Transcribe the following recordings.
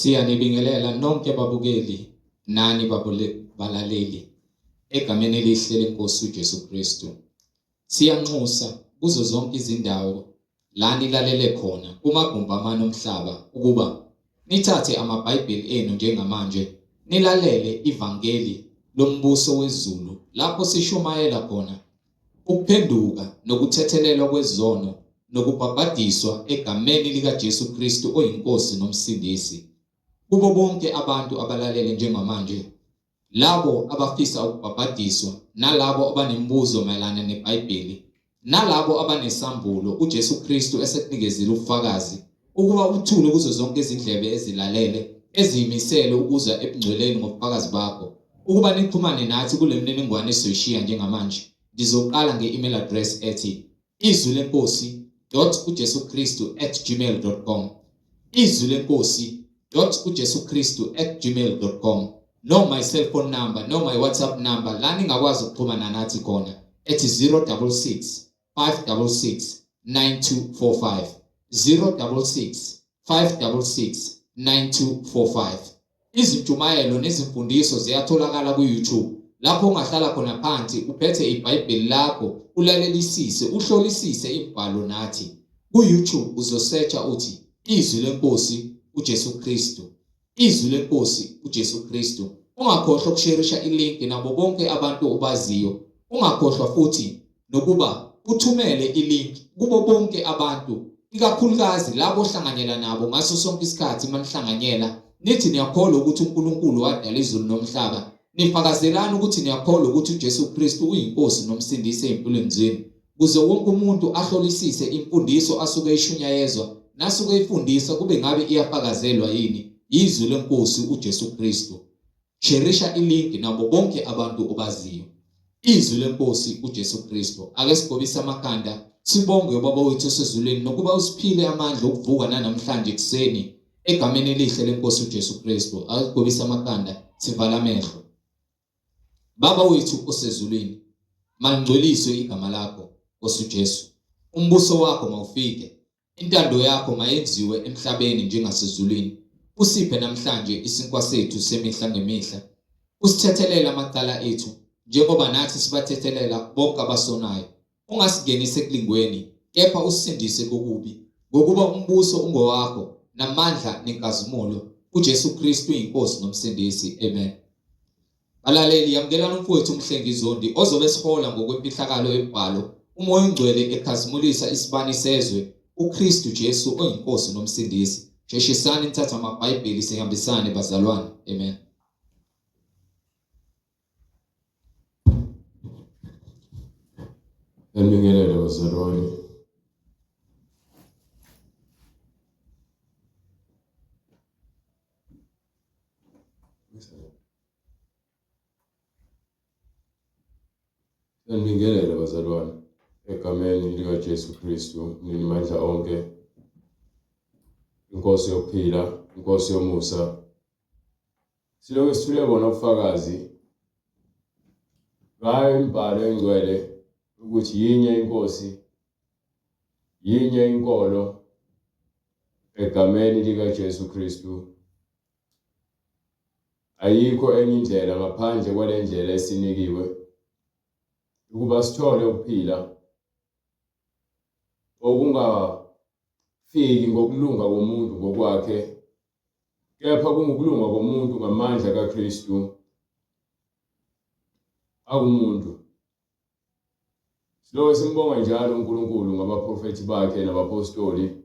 Siyanibingelela nonke ababukeli nani balaleli egameni elihle lenkosi uJesu Kristu. Siyanxusa kuzo zonke izindawo la nilalele khona kumagumbi amanye omhlaba ukuba nithathe amabhayibheli enu njengamanje nilalele ivangeli lombuso wezulu lapho sishumayela khona ukuphenduka nokuthethelelwa kwezono nokubhabhadiswa egameni likaJesu Kristu oyinkosi nomsindisi. Kubo bonke abantu abalalele njengamanje, labo abafisa ukubhabhadiswa, nalabo abanembuzo mayelana neBhayibheli, nalabo abanesambulo uJesu Kristu esenikezile ubufakazi ukuba uthule kuzo zonke izindlebe ezilalele eziyimisele ukuza ebungcweleni ngobufakazi bakho, ukuba nixhumane nathi kule mininingwane esizoyishiya njengamanje. Ndizoqala nge-email address ethi izwilenkosi.ujesukristu@gmail.com, izwilenkosi.ujesukristu@gmail.com, no my cell phone number, no my WhatsApp number la ningakwazi ukuxhumana nathi khona ethi 066 566 9245, 066 566 9245. Izintshumayelo nezimfundiso ziyatholakala ku-YouTube lapho ungahlala khona phansi uphethe iBhayibheli lakho ulalelisise uhlolisise imibhalo nathi. Ku-YouTube uzosearcha uthi izwi lenkosi uJesu Kristu, izwi lenkosi uJesu Kristu. Ungakhohlwa ukusharisha ilink nabo bonke abantu obaziyo. Ungakhohlwa futhi nokuba uthumele ilink kubo bonke abantu, ikakhulukazi labo ohlanganyela nabo ngaso sonke isikhathi manihlanganyela nithi niyakholwa ukuthi uNkulunkulu wadala izulu nomhlaba, nifakazelana ukuthi niyakholwa ukuthi uJesu Kristu uyinkosi nomsindisi empilweni zenu, kuze wonke umuntu ahlolisise imfundiso asuke ishunyayezwa nasuke ifundisa kube ngabe iyafakazelwa yini izwi lenkosi uJesu Kristu. Sharisha ilink nabo bonke abantu obaziyo. Izwi lenkosi uJesu Kristu. Ake sigobise amakhanda sibonge ubaba wethu osezulwini nokuba usiphile amandla okuvuka namhlanje ekseni egameni elihle lenkosi uJesu Kristu. Ake sigobise amakhanda sivala amehlo. Baba wethu osezulwini, malingcoliswe igama lakho Nkosi uJesu. Umbuso wakho mawufike, intando yakho mayenziwe emhlabeni njengasezulwini. Usiphe namhlanje isinkwa sethu semihla ngemihla. Usithethelele amacala ethu njengoba nathi sibathethelela bonke abasonayo. Ungasingenise ekulingweni, kepha usisindise kokubi, ngokuba umbuso ungowakho namandla nenkazimulo uJesu Kristu uyinkosi nomsindisi. Amen. Balaleli, yamkelana umfowethu uMhlengi Zondi ozobe sihola ngokwemfihlakalo emibhalo umoya ongcwele ekhazimulisa isibani sezwe uKristu Jesu oyinkosi nomsindisi. Sheshisani nithatha amabhayibheli sihambisane bazalwane. Amen. Ngibingelele bazalwane. Ngibingelele bazalwane egameni likaJesu Kristu, ninimandla onke, inkosi yokuphila, inkosi yomusa. Silokhu sithule bona ubufakazi ngayo imibhalo engcwele ukuthi yinye inkosi, yinye inkolo egameni likaJesu Kristu. Ayikho enye indlela ngaphandle kwale ndlela esinikiwe ukuba sithole ukuphila okungafiki ngokulunga komuntu ngokwakhe, kepha kungukulunga komuntu ngamandla kaKristu akumuntu. Lo simbonga njalo uNkulunkulu ngabaprofeti bakhe nabapostoli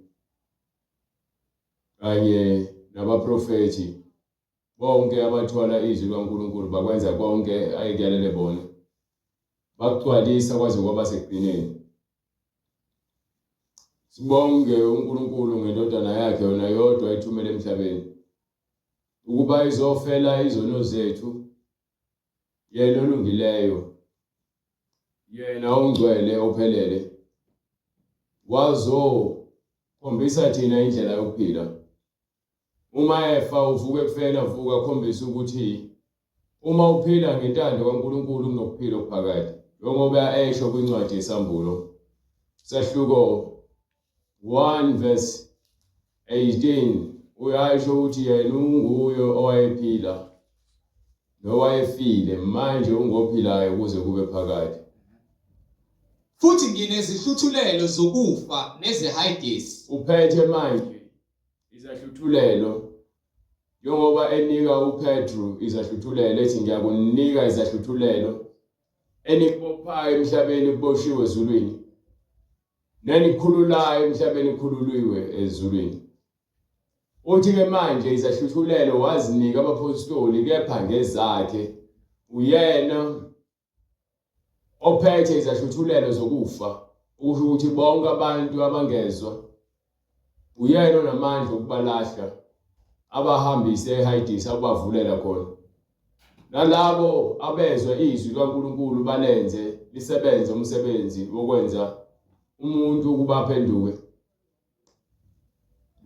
kanye nabaprofeti bonke abathwala izwi likaNkulunkulu bakwenza konke ayekuyalele bona, bakugcwalisa kwaze kwaba sekugcineni. Sibonge uNkulunkulu ngendodana yakhe yona yodwa ayithumele emhlabeni ukuba izofela izono zethu, yena olungileyo, yena ongcwele ophelele, wazokhombisa thina indlela yokuphila. Uma efa uvuke kufela, vuka khombisa ukuthi uma uphila ngentando kaNkulunkulu kunokuphila okuphakade, njengoba esho kwincwadi yesambulo sahluko 1 verse 18 uyasho ukuthi yena unguyo owayephila nowayefile manje ungophilayo kuze kube phakade. Futhi nginezihluthulelo zokufa nezeHades. Uphethe manje izahluthulelo njengoba enika uPetru izahluthulelo ethi ngiyakunika izahluthulelo enikubophayo emhlabeni kuboshiwe ezulwini nenikhululayo emhlabeni khululiwe ezulwini. Uthi ke manje izahluthulelo wazinika abapostoli kepha ngezakhe uyena ophethe izahluthulelo zokufa ukusho ukuthi bonke abantu abangezwa uyena onamandla okubalahla abahambise eHades abavulela khona nalabo abezwe izwi kaNkulunkulu balenze lisebenze umsebenzi wokwenza umuntu ukuba aphenduke.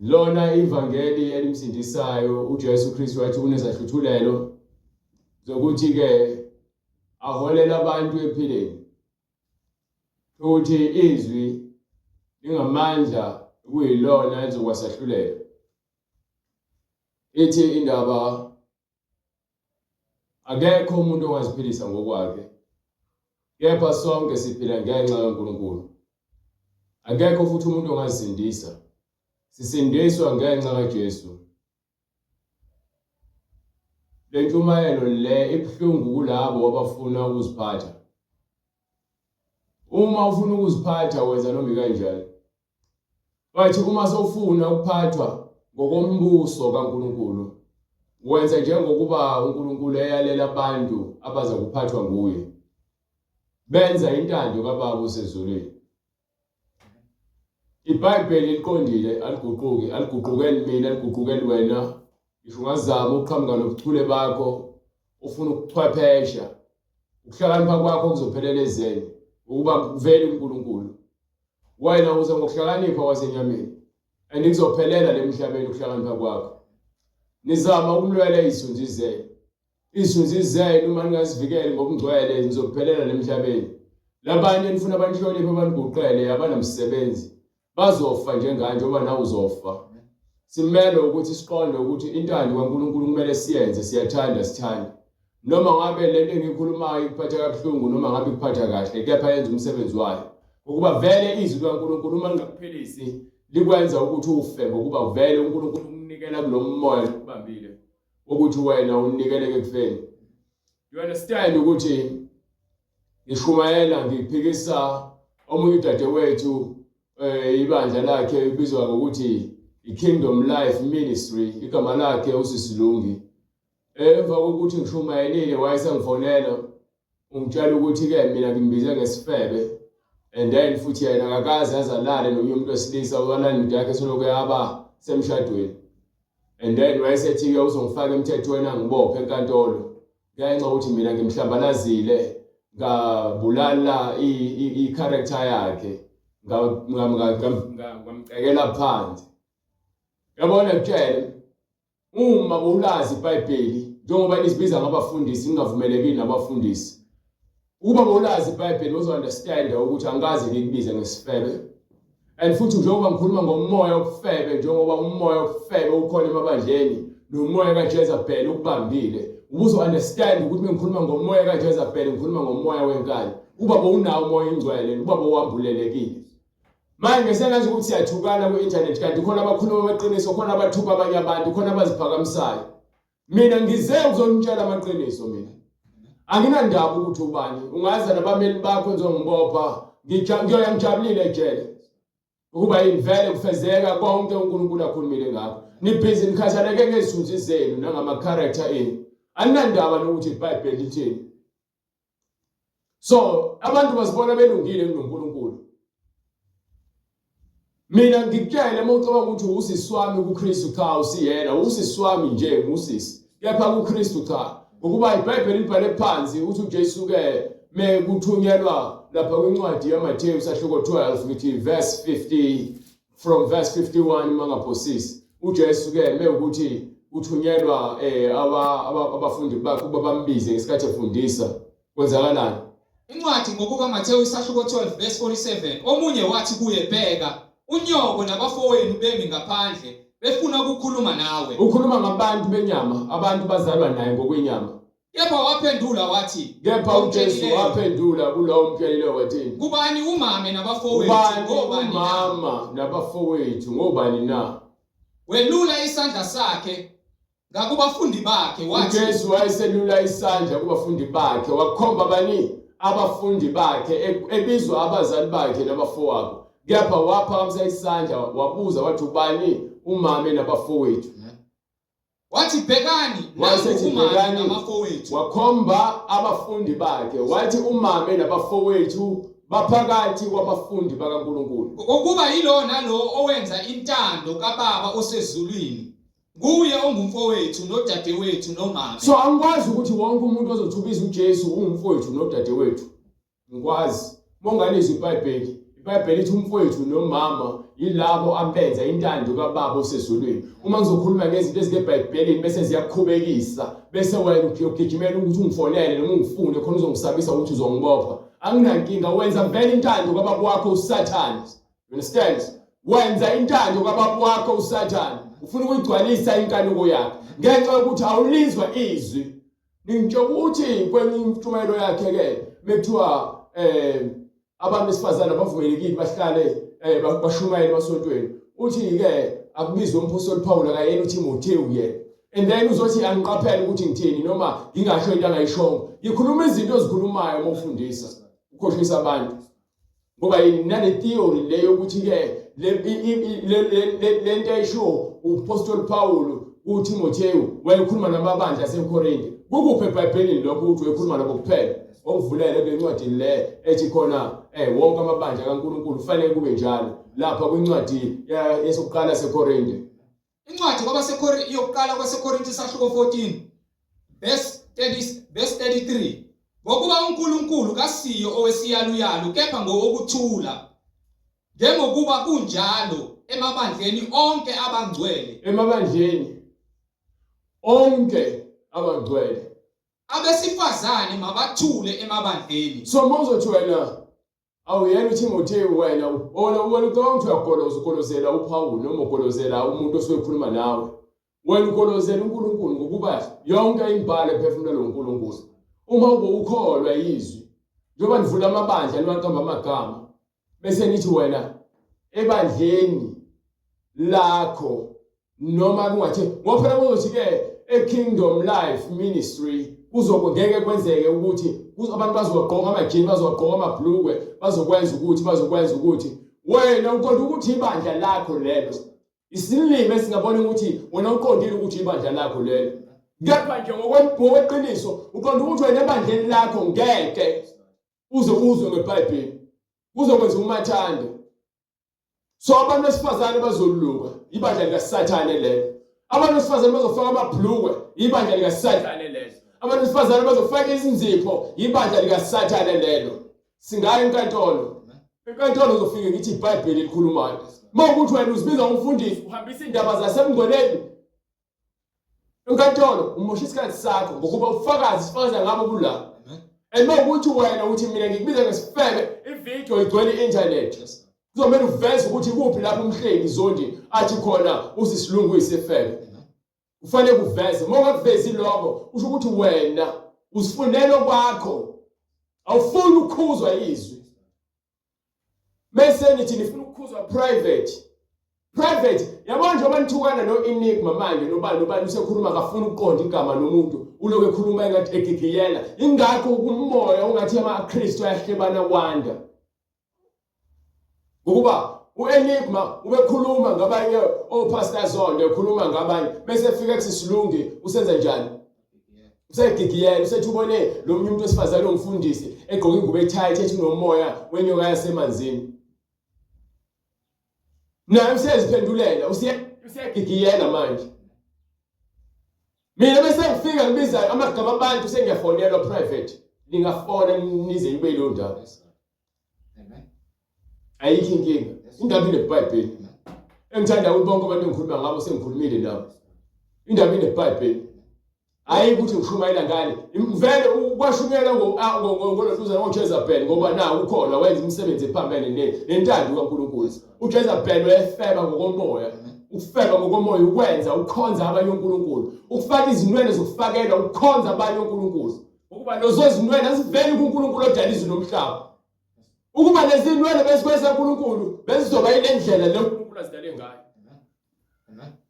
Lona ivangeli elimsindisayo uJesu Kristu wathi unezahluthulelo zokuthi ke aholela abantu ephileni. Ukuthi izwi lingamandla kuyilona elizokwasahluleka. Ithi indaba akekho umuntu ongaziphilisa ngokwakhe. Kepha sonke siphila ngenxa kaNkulunkulu. Akekho futhi umuntu ongazisindisa. Sisindiswa ngenxa kaJesu. Le ntshumayelo le ibhlungu kulabo abafuna ukuziphatha. Uma ufuna ukuziphatha wenza noma kanjani. Bathi uma sofuna ukuphathwa ngokombuso kaNkulunkulu wenza njengokuba uNkulunkulu eyalela abantu abaza kuphathwa nguye. Benza intando kaBaba usezulwini. iBhayibheli liqondile aliguqukeli mina aliguqukeli wena. Ngisho ungazama ukuqhamuka nobuchule bakho ufuna ukuchwephesha ukuhlakanipha kwakho kuzophelela ezeni ukuba kuvele uNkulunkulu. Wena uze ngokuhlakanipha kwasenyameni andikuzophelela lemhlabeni ukuhlakanipha kwakho. Nizama ukumlwela izithunzi zenu. Izithunzi zenu uma ningazivikeli ngobungcwele nizophelela lemhlabeni. Labanye nifuna abanhloniphe abaniguqele abanamsebenzi bazofa njenganje oba nawe uzofa. Simele ukuthi siqonde ukuthi intando kaNkulunkulu kumele siyenze siyathanda sithanda. Noma ngabe lento engikhulumayo ikuphatha kabuhlungu noma ngabe ikuphatha kahle kepha yenza umsebenzi wayo. Ukuba vele izwi kaNkulunkulu uma lingakuphilisi likwenza ukuthi ufe ngokuba vele uNkulunkulu ukunikela kulomoya ukubambile ukuthi wena unikeleke kufeni. You understand ukuthi ngishumayela ngiphikisa omunye udadewethu ibandla lakhe ibizwa ngokuthi iKingdom Life Ministry igama lakhe uSisilungi. Emva kokuthi ngishumayelile wayesengifonela ungitshela ukuthi ke mina ngimbize ngesifebe and then futhi yena akakaze azalale nomunye umuntu wesilisa walani yakhe soloko yaba semshadweni. And then wayesethi ke uzongifaka emthethweni angibophe enkantolo ngenxa ukuthi mina ngimhlambalazile ngabulala i-character yakhe ngamcekela phansi. Yabona kutshela uma ulazi iBhayibheli njengoba lizibiza ngabafundisi ningavumelekile nabafundisi. Ukuba ulazi iBhayibheli uzo-understand ukuthi angazi ngikubize ngesifebe. And futhi njengoba ngikhuluma ngomoya wobufebe njengoba umoya wobufebe ukhona emabandleni nomoya kaJezebeli ukubambile. Ubuzo-understand ukuthi ngikhuluma ngomoya kaJezebeli ngikhuluma ngomoya wenkani. Uba bowunawo umoya ingcwele uba bowambulelekile. Manje sengathi ukuthi siyathukana ku-internet kanti khona abakhuluma amaqiniso khona abathuka abanye abantu khona abaziphakamisayo. Mina ngize ukuzonitshela amaqiniso mina. Anginandaba ukuthi ubani ungaza nabameli bakho ngizongibopha ngiyoya ngijabulile ejele. Ukuba invele kufezeka konke uNkulunkulu akhulumile ngakho. Nibhizi nikhathaleke ngezithunzi zenu nangama-character enu. Anginandaba nokuthi iBhayibheli lithini. So abantu basibona belungile kuNkulunkulu. Mina ngikutshela mawucabanga ukuthi usisi wami kuKristu cha usiyena usisi wami nje ngusisi. Kepha kuKristu cha. Ukuba iBhayibheli libhale phansi ukuthi uJesu ke mekuthunyelwa lapha kwincwadi yaMathewu sahluko 12 ngithi verse 50 from verse 51 mangaphosisi. uJesu ke mekuthi uthunyelwa abafundi bakhe babambize ngesikhathi efundisa kwenzakalani. Incwadi ngokuka Mathewu isahluko 12 verse 47 omunye wathi kuye bheka unyoko nabafowenu bemi ngaphandle befuna ukukhuluma nawe. Ukhuluma ngabantu benyama, abantu bazalwa naye ngokwenyama. Kepha waphendula wathi, Kepha uJesu waphendula kulowo mkelelo wathini? kubani umama nabafowethu ngobani na? Mama nabafowethu ngobani na? Welula isandla sakhe ngakubafundi bakhe wathi, uJesu wayeselula isandla kubafundi bakhe wakhomba bani abafundi bakhe ebizwa abazali bakhe nabafowabo. Kepha waphakamisa isandla wabuza wathi ubani umama nabafowethu? wathi bhekani umama nabafowethu. Wakhomba abafundi bakhe wathi umama nabafowethu baphakathi kwabafundi bakaNkulunkulu. Ukuba yilo nalo owenza intando kaBaba osezulwini, nguye ongumfowethu nodadewethu nomama. So angikwazi ukuthi wonke umuntu ozothubiza uJesu ungumfowethu nodadewethu. Ngikwazi monganizwe iBhayibheli. iBhayibheli ithi umfowethu nomama yilabo abenza intando kaBaba osezulwini. Uma ngizokhuluma ngezinto ezikeBhayibhelini bese ziyakhubekisa bese wena ugijimela ukuthi ungifonele noma ungifune khona uzongisabisa ukuthi uzongibopha. Anginankinga wenza vele intando kaBaba wakho uSathane. You understand? Wenza intando kaBaba wakho uSathane. Ufuna ukuyigcwalisa inkanuko yakhe ngenxa yokuthi awulizwa izwi. Ngitsho ukuthi kwenye imtshumayelo yakhe ke bekuthiwa abantu besifazana bavumelekile bahlale bashumayele emasontweni. Uthi ke akubizwe umpostoli Paul akayena uTimotheo yena. And then uzothi angiqaphele ukuthi ngithini noma ngingasho into angayishongo. Ngikhuluma izinto ezikhulumayo mawufundisa. Ukhohlisa abantu. Ngoba yini nale theory leyo ukuthi ke le nto ayisho umpostoli Paul uTimotheo wayekhuluma namabandla aseKorinte. Kukuphi eBhayibhelini lokho ukuthi uyekhuluma nabo kuphela? Ongivulele kwencwadi le ethi khona wonke amabandla kaNkulunkulu kufanele kube njalo lapha kwincwadi yesokuqala seKorinte. Incwadi kwabaseKorinte yokuqala kwaseKorinte sahluko 14 verse 33. Ngokuba uNkulunkulu kasiyo owesiyaluyalu kepha ngowokuthula. Njengokuba kunjalo emabandleni onke abangcwele. Emabandleni onke abangcwele. Abesifazane mabathule emabandleni. So mawuzothi wena awuyena uTimotheo wena ucabanga ukuthi ukolozela uPaul noma ukolozela umuntu osekhuluma nawe. Wena ukolozela uNkulunkulu ngokuba yonke imbali ephefumula uNkulunkulu. Uma ukholwa izwi njengoba nivula amabandla niwaqamba amagama bese nithi wena ebandleni lakho noma kungathi ngophela ukuthi ke eKingdom Life Ministry kuzokungeke kwenzeke ukuthi abantu bazogqoka amajini bazogqoka amabhlukwe bazokwenza ukuthi wena uqonda ukuthi ibandla lakho lelo isilime esingabona ukuthi wena uqondile ukuthi ibandla lakho lelo. Kepha nje ngokweqiniso uqonda ukuthi wena ebandleni lakho ngeke uzwe ngeBhayibheli uzokwenza umathando. So abantu besifazane bazoluka ibandla likaSathane lelo. Abantu besifazane bazofaka amabhlukwe ibandla likaSathane lelo. Abantu besifazane bazofaka izinzipho ibandla likaSathane lelo. Singayi enkantolo. Enkantolo uzofika ngithi iBhayibheli likhulumayo. Mawukuthi wena uzibiza umfundisi uhambisa indaba zasemngcweleni. Enkantolo umosha isikhathi sakho ngokuba ufakazi sifaza ngabo kula. Mawukuthi wena uthi mina ngikubiza ngesifebe ivideo igcwele i-internet. Kuzomela uveze ukuthi kuphi lapho umhleli Zondi athi khona usisilungu isefebe. Kufanele kuveze mawungavezi lokho usho ukuthi wena usifunela kwakho awufuni ukukhuzwa izwi. Bese nithi nifuna ukukhuzwa private yabona nje abanithukana noEnigma manje nobani usekhuluma akafuna ukuqonda igama nomuntu uloku ekhuluma engathi egigiyela ingakho umoya ungathi amaKristu ayahlebana kwanda. Ngokuba uEnigma ubekhuluma ngabanye opastor Zondo ekhuluma ngabanye bese efika kusisilungi usenza njani? Usegigiyela usethi ubone lo umuntu wesifazane omfundisi egqoka ingubo etight ethi unomoya wenyoka yasemanzini. Naye useziphendulela usegigiyela manje. Mina bese ngifika ngibiza amagama abantu sengiyafonelwa private. Ningafona nize ibe lo ndaba. Amen. Ayikho inkinga. Indaba ineBhayibheli. Engithanda ukuthi bonke abantu engikhuluma ngabo sengikhulumile nabo. Indaba ineBhayibheli. Hayi ukuthi ngishumayela ngani. Vele ukwashumela ngolozuzana ngoJezebel ngoba na ukhona wenza imisebenzi ephambene nentando kaNkulunkulu. uJezebel wayefeba ngokomoya ukufeba ngokomoya ukwenza ukhonza abanye uNkulunkulu ukufaka izinwele zokufakela ukukhonza abanye uNkulunkulu ukuba lozo zinwele aziveli kuNkulunkulu odala izulu nomhlaba ukuba lezi zinwele besikwenza uNkulunkulu bezizoba ile ndlela le uNkulunkulu azidale ngayo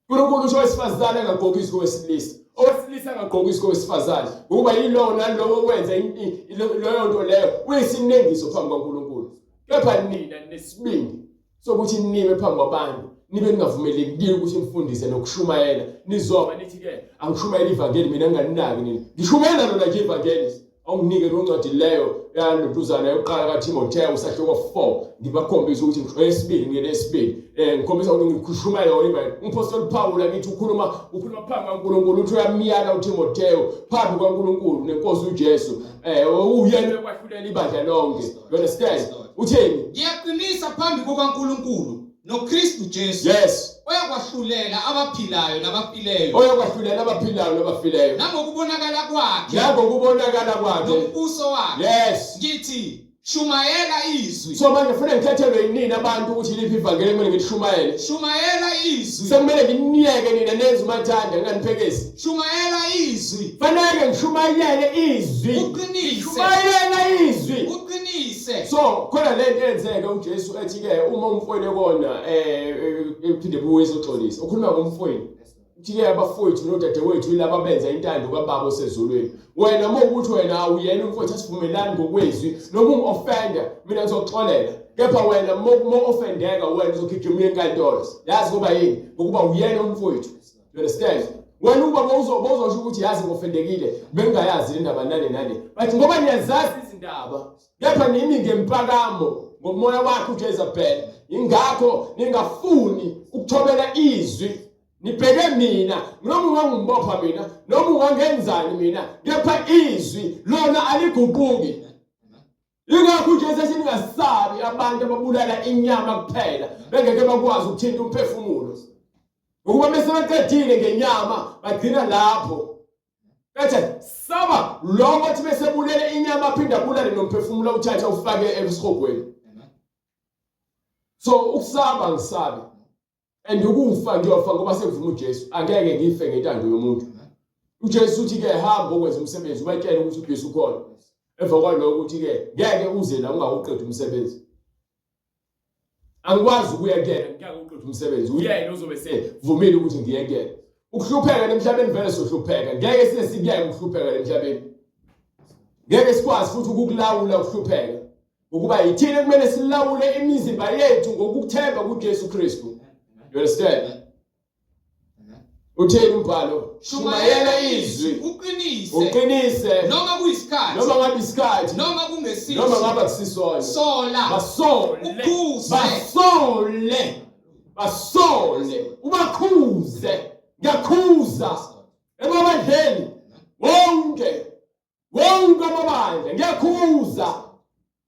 uNkulunkulu usho wesifazane angagqokisi kowesilisa owesilisa angagqokisi kowesifazane ukuba yilo nalowo owenza leyo nto leyo uyisinengiso phambi kwaNkulunkulu kepha nina nesibindi sokuthi nibe phambi kwabantu nibe ningavumelekile ukuthi nifundise nokushumayela nizoba nithi ke angishumayela ivangeli mina nginganinaki nina ngishumayela lona nje ivangeli awunginike loncwadi leyo yalontuzana yokuqala kaTimotheo usahloko 4 ngibakhombisa ukuthi ngishoyesibili ngelesibili ngikhombisa ukuthi ngikushumayela yona umpostoli Paul akithi ukhuluma phambi kwaNkulunkulu uthi uyamiyala uTimotheo phambi kwaNkulunkulu nenkosi uJesu uyena okwahlulela ibandla lonke you understand utheni ngiyaqinisa phambi kukaNkulunkulu noKristu Jesu yes oyakwahlulela abaphilayo nabafileyo oyakwahlulela abaphilayo nabafileyo nangokubonakala kwakhe nombuso wakhe yes ngithi shumayela izwi so manje kufanele ngikhethelwe yinini abantu ukuthi liphi ivangeli kumele ngishumayele shumayela izwi sekumele nginiyeke nina nenze umathanda nginganiphekezi shumayela izwi fanele ngishumayele izwi uqinise so khona lento enzeka uJesu ethi ke uma umfowenu kona ephinde buwise uxolisa ukhuluma ngomfowenu uthi ke abafowethu nodadewethu yilabo abenza intando kaBaba osezulwini wena ukuthi wena awuyena umfowethu asivumelani ngokwezwi noma ungoffender mina ngizoxolela kepha wena mo offendeka wena uzogijima enkantolo yazi kuba yini ngokuba uyena umfowethu you understand wena ubaba uzosho ukuthi yazi ngofendekile bengayazi le ndaba nane bathi ngoba niyazazi izindaba kepha nimi ngempakamo ngomoya wakhe uJezebel ingakho ningafuni ukuthobela izwi nibheke mina noma ungangimbopha mina noma ungangenzani mina kepha izwi lona aliguquki ingakho uJesu singasabi abantu ababulala inyama kuphela bengeke bakwazi ukuthinta umphefumulo ngokuba bese baqedile ngenyama bagcina lapho bethe saba lo bathi bese bulele inyama aphinda bulale nomphefumulo uthatha ufake esikhogweni so ukusaba ngisabe and ukufa ngiyofa ngoba sekuvuma uJesu angeke ngife ngentando yomuntu uJesu uthi ke hamba ukwenza umsebenzi ubatshela ukuthi uJesu ukhona emva kwalokho uthi ke ngeke uze la ungawuqeda umsebenzi angikwazi ukuyekela ngeke uqeda umsebenzi uyena uzobe sevumile ukuthi ngiyekele ukuhlupheka emhlabeni vele sohlupheka ngeke size sikuyeke ukuhlupheka emhlabeni ngeke sikwazi futhi ukukulawula ukuhlupheka ukuba yithina kumele silawule imizimba yethu ngokuthemba kuJesu Kristu you understand utheni umbhalo shumayela izwi uqinise noma kuyisikhathi noma ngabe isikhathi noma kungesizwe noma ngabe kusisona basole ubakhuze ngiyakhuza emabandleni wonke amabandla ngiyakhuza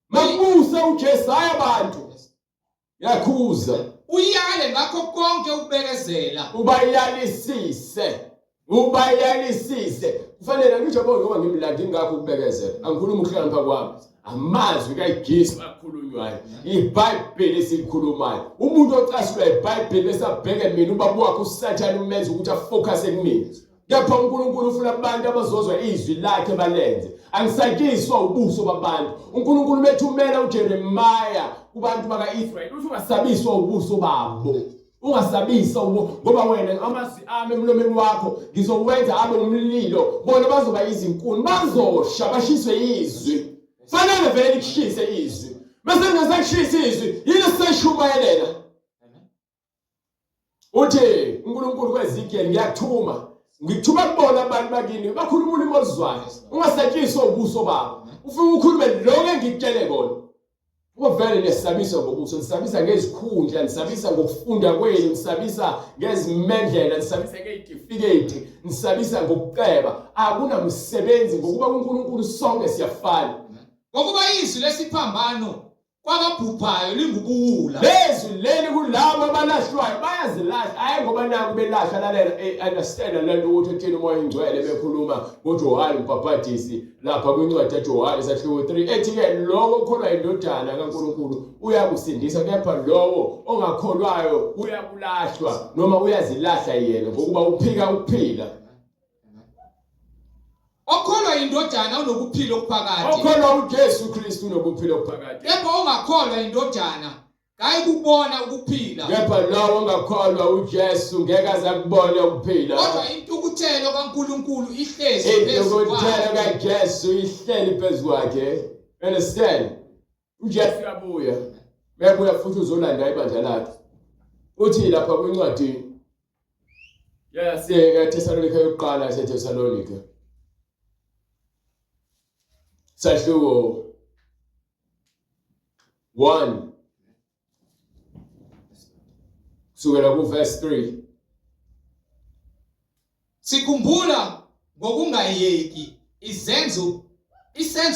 makusa uJesu hayi abantu ngiyakhuza uyale ngakho konke ukubekezela ubayalisise kufanele ngisho ngoba ngimlandi ngakho ukubekezela angikhuluma ukuhlakanipha kwami amazwi kaJesu akhulunywayo iBhayibheli esikhulumayo umuntu ocasula iBhayibheli besabheke mina ubaba wakhe uSathane umenza ukuthi afocuse kumina kepha uNkulunkulu ufuna abantu abazozwa izwi lakhe balenze angisakiswa ubuso babantu uNkulunkulu methumela uJeremiah kubantu bakaIsrael uthi ungasabiswa ubuso babo ungasabisa ngoba wena amazwi ami emlomeni wakho ngizowenza abe umlilo bona bazoba izinkuni bazosha bashiswe izwi fanele vele likushise izwi bese ngesakushisa izwi yini seshumayelela uthi uNkulunkulu kweZekiel ngiyakuthuma ngikuthuma kubona abantu bakini bakhuluma ulimi oluzwayo ungasatshiswa ubuso babo ufike ukhulume lonke ngikutshele bona vele nesabisa ngobuso nisabisa ngezikhundla nisabisa ngokufunda kwenu nisabisa ngezimendlela nisabisa ngezitifiketi nisabisa ngokuceba akunamsebenzi ngokuba uNkulunkulu sonke siyafana ngokuba izwi lesiphambano kwababhubhayo lingubuwula. Lezwi leli kulabo abalahlwayo bayazilahla hayi ngoba naku belahla lalela understand lento ukuthi uthini umoya ingcwele bekhuluma ngoJohane umbhaphatisi lapha kwincwadi kaJohane sahluko 3 ethi ke lowo okholwa indodana kaNkulunkulu uyakusindisa kepha lowo ongakholwayo uyakulahlwa noma uyazilahla yena ngokuba uphika ukuphila. Okholwa indodana unokuphila okuphakade. Okholwa uJesu Kristu unokuphila okuphakade. Kepha ongakholwa indodana hayi kubona ukuphila. Kepha lawo ongakholwa uJesu ngeke aze akubone ukuphila. Kodwa intukuthelo kaNkulunkulu ihlezi phezu kwakhe. Intukuthelo kaJesu ihleli phezu kwakhe. Understand? uJesu uyabuya. Bebuya futhi uzolanda ibandla lakhe. Uthi lapha kwincwadi yaseThesalonika yokuqala yaseThesalonika sahluko 1 kusukela kuverse 3 sikhumbula ngokungayeki isenzo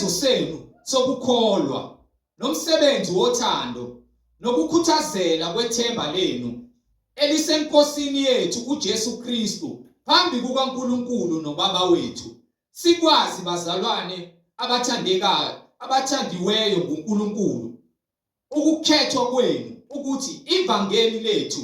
senu sokukholwa nomsebenzi wothando nokukhuthazela kwethemba lenu elisenkosini yethu uJesu Kristu phambi kukaNkulunkulu noBaba wethu. Sikwazi bazalwane abathandekayo abathandiweyo nguNkulunkulu ukukhethwa kwenu ukuthi ivangeli lethu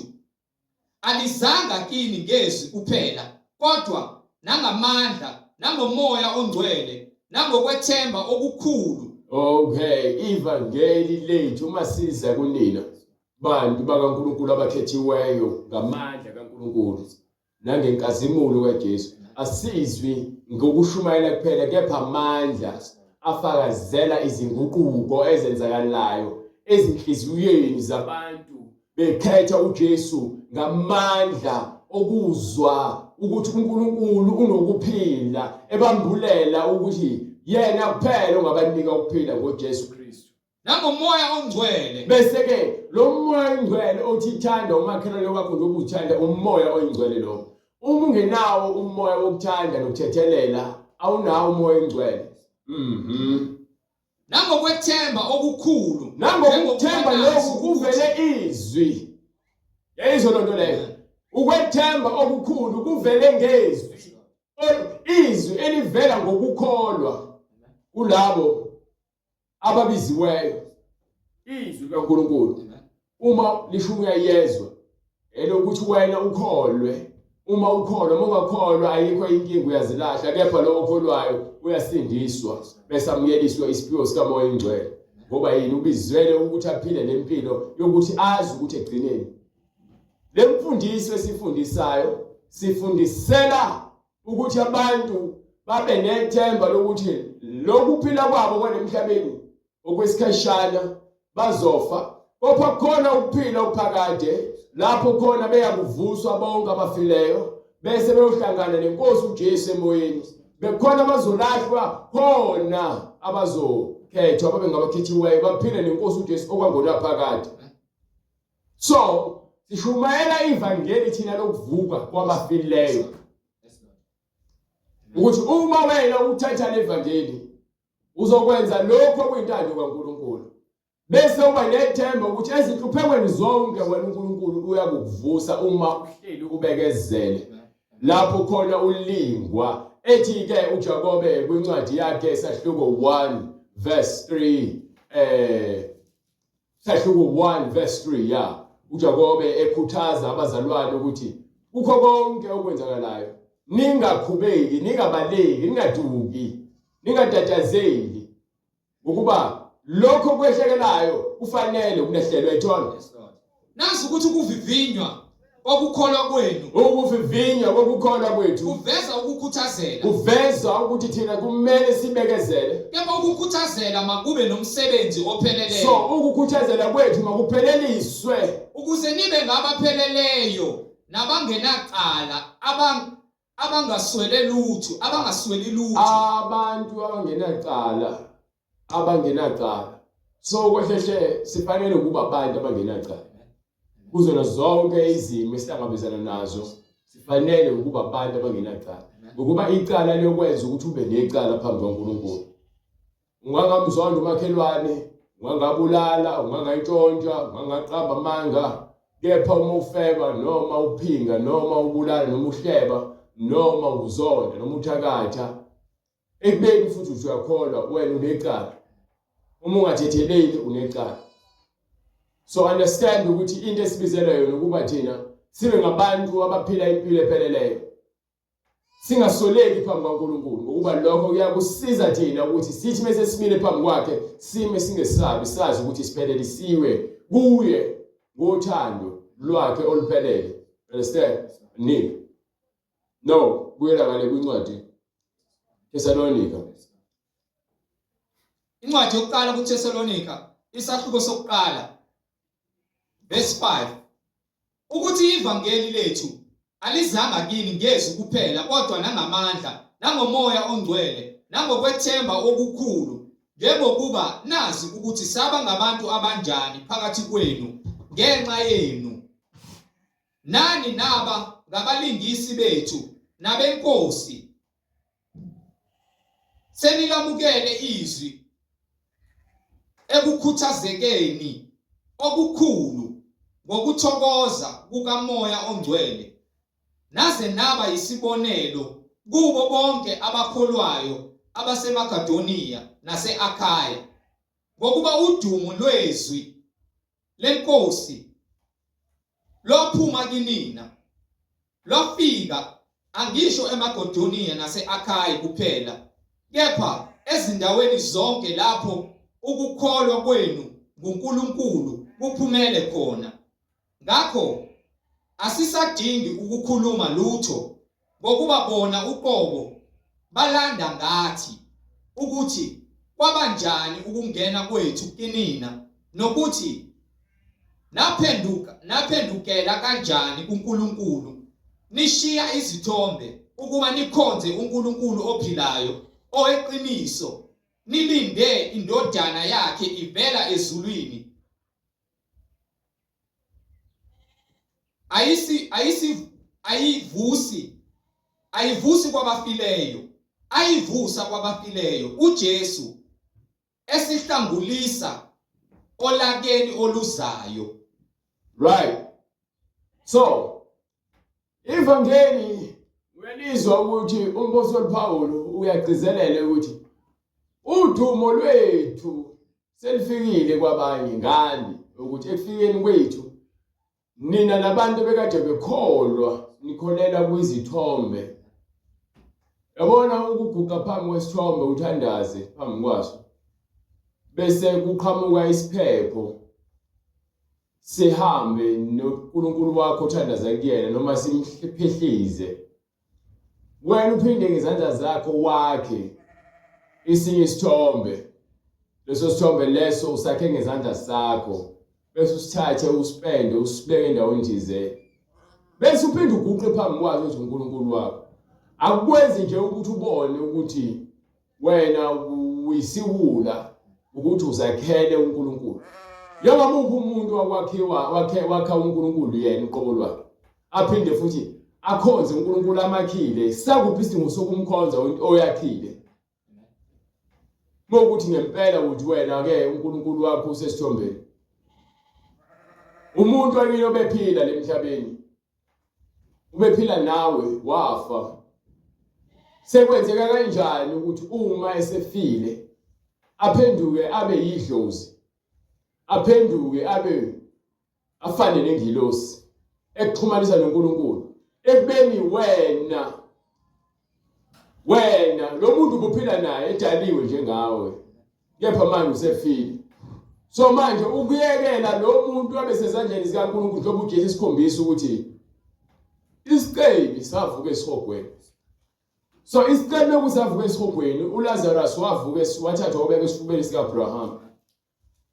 alizanga kini ngezwi kuphela kodwa nangamandla nangomoya ongcwele nangokwethemba okukhulu. Okay, ivangeli lethu masiza kunina bantu bakaNkulunkulu abakhethiweyo ngamandla kaNkulunkulu nangenkazimulo kaJesu asizwi ngokushumayela kuphela kepha amandla afakazela izinguquko ezenzakalayo ezinhliziyweni zabantu bekhetha uJesu ngamandla okuzwa ukuthi uNkulunkulu unokuphila ebambulela ukuthi yena kuphela ongabanika ukuphila ngoJesu Kristu nangomoya ongcwele. Bese ke lo moya ongcwele othi ithanda umakhelwane wakho njengoba uthanda umoya oyingcwele lo. Uma ungenawo umoya wokuthanda nokuthethelela awunawo umoya ongcwele. Nangokwethemba okukhulu. Nangokuthemba lokhu kuvele izwi. Yayizwa lonto leyo. Ukwethemba okukhulu kuvele ngezwi. Izwi elivela ngokukholwa kulabo ababiziweyo. Izwi kaNkulunkulu. Uma lisho uyayezwa elokuthi wena ukholwe. Uma ukholwa ungakholwa ayikho inkinga uyazilahla kepha lo okholwayo uyasindiswa bese amuyeliswa isiphiwo sikamoya ingcwele ngoba yini ubizwele ukuthi aphile lempilo yokuthi azi ukuthi egcineni lemfundiso esifundisayo sifundisela ukuthi abantu babe nethemba lokuthi lokuphila kwabo kwanemhlabeni okwesikhashana bazofa kopha khona ukuphila okuphakade lapho khona beyakuvuswa bonke abafileyo bese beyohlangana nenkosi uJesu emoyeni bekhona abazolahlwa khona abazokhethwa babe ngabakhethiweyo baphile nenkosi uJesu okwangona phakade. So sishumayela ivangeli thina lokuvuka kwabafileyo ukuthi uma wena uthatha levangeli uzokwenza lokho okuyintando kaNkulunkulu bese uba nethemba ukuthi ezinhluphekweni zonke wena uNkulunkulu uyakuvusa uma uhleli ubekezele lapho khona ulingwa ethi ke uJakobe kwincwadi yakhe sahluko 1 verse 3 sahluko 1 verse 3 ya uJakobe ekhuthaza abazalwane ukuthi kukho konke okwenzakalayo ningakhubeki ningabaleki ningaduki ningatatazeli ukuba lokho kwehlekelayo kufanele ukunehlelwa ithona. Nazi ukuthi ukuvivinywa kokukholwa kwenu. Ukuvivinywa kokukholwa kwethu kuveza ukukhuthazela. Kuveza ukuthi thina kumele sibekezele. Kepha ukukhuthazela makube nomsebenzi opheleleyo. So ukukhuthazela kwethu makupheleliswe ukuze nibe ngabapheleleyo nabangenacala abangaswele lutho abangasweli lutho. Abantu abangenacala so kwehleshe sifanele ukuba abantu abangenacala kuzona zonke izimo esihlangabezana nazo sifanele ukuba abantu abangenacala ngokuba icala liyokwenza ukuthi ube necala phambi kaNkulunkulu. Ungangamzonda umakhelwane ungangabulala, ungangayintshontsha, ungangaqamba amanga. Kepha uma ufeba noma uphinga noma ubulala noma uhleba noma uzonda noma uthakatha, ekubeni futhi uthi uyakholwa wena unecala. Uma ungathetheleli unecala. So understand ukuthi into esibizela yona ukuba thina sibe ngabantu abaphila impilo epheleleyo. Singasoleki phambi kaNkulunkulu ngokuba lokho kuyakusiza thina ukuthi sithi mase simile phambi kwakhe sime singesabi sazi ukuthi siphelelisiwe kuye ngothando lwakhe oluphelele. Understand? No, kuyela ngale kwincwadi Thessalonika. Incwadi yokuqala kuThessalonika, isahluko sokuqala, verse 5. Ukuthi ivangeli lethu alizanga kini ngezwi kuphela kodwa nangamandla, nangomoya ongcwele, nangokwethemba okukhulu, njengokuba nazi ukuthi saba ngabantu abanjani phakathi kwenu ngenxa yenu. Nani naba ngabalingisi bethu nabenkosi. Senilamukele izwi ekukhuthazekeni okukhulu ngokuthokoza kukamoya ongcwele. Naze naba isibonelo kubo bonke abakholwayo abasemaKadoniya nase-Akhaya, ngokuba udumo lwezwi lenkosi lophuma kinina lwafika angisho eMakedoniya nase-Akhaya kuphela, kepha ezindaweni zonke lapho ukukholwa kwenu nguNkulunkulu kuphumele khona. Ngakho asisadingi ukukhuluma lutho, ngokuba bona uqobo balanda ngathi ukuthi kwabanjani ukungena kwethu kinina, nokuthi naphendukela kanjani kuNkulunkulu, nishiya izithombe ukuba nikhonze uNkulunkulu ophilayo oweqiniso, nilinde indodana yakhe ivela ezulwini, ayivusi kwabafileyo, ayivusa kwabafileyo, uJesu esihlangulisa olakeni oluzayo. Right. So, ivangeli welizwa ukuthi umpostoli Paulo uyagcizelela ukuthi udumo lwethu selifikile kwabanye ngani, ukuthi ekufikeni kwethu nina nabantu bekade bekholwa nikholela kwizithombe. Yabona ukuguqa phambi kwesithombe uthandaze phambi kwaso, bese kuqhamuka isiphepho sihambe noNkulunkulu wakho othandaza kuyena noma simphehlize. Wena uphinde ngezandla zakho wakhe isinye isithombe, leso sithombe leso usakhe ngezandla zakho, bese usithathe usipende usibeke endaweni thizeni, bese uphinde uguqe phambi kwaso uthi uNkulunkulu wakho. Akukwenzi nje ukuthi ubone ukuthi wena uyisiwula ukuthi uzakhele uNkulunkulu. Njengoba umuntu wakha uNkulunkulu yena uqobo lwakhe, aphinde futhi akhonze uNkulunkulu amakhile, sakuphi isidingo sokumkhonza oyakhile. Mokuthi ngempela uthi wena ke uNkulunkulu wakho usesithombeni. Umuntu wakini obephila lemhlabeni, ubephila nawe wafa. Sekwenzeka kanjani ukuthi uma esefile aphenduke abe yidlozi, aphenduke abe afane nengilosi ekuxhumanisa noNkulunkulu, ekubeni wena lo muntu ubuphila naye edaliwe njengawe, kepha manje usefile. So manje ukuyekela lo muntu abe sezandleni zikaNkulunkulu ngoba uJesu isikhombisa ukuthi isiqebi savuka esihogweni. So isiqebi lokusavuka esihogweni, uLazarus wavuka wathathwa wabeka esifubeni sikaAbraham.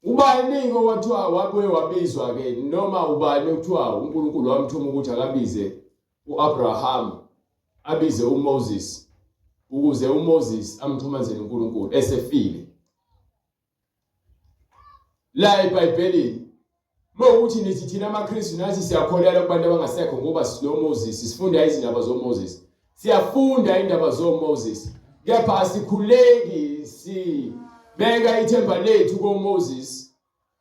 Ubani ngowathiwa wabuye wabizwa ke noma ubani okuthiwa uNkulunkulu wamthuma ukuthi akabize uAbraham, abize uMoses, ukuze uMoses amthumanzele uNkulunkulu esefile. La eBhayibhelini mawukuthi nithi thina amaKristu nathi siyakholelwa kubantu abangasekho ngoba sinoMoses, sifunda izindaba zoMoses, siyafunda indaba zoMoses, kepha asikhuleki beka ithemba lethu koMoses.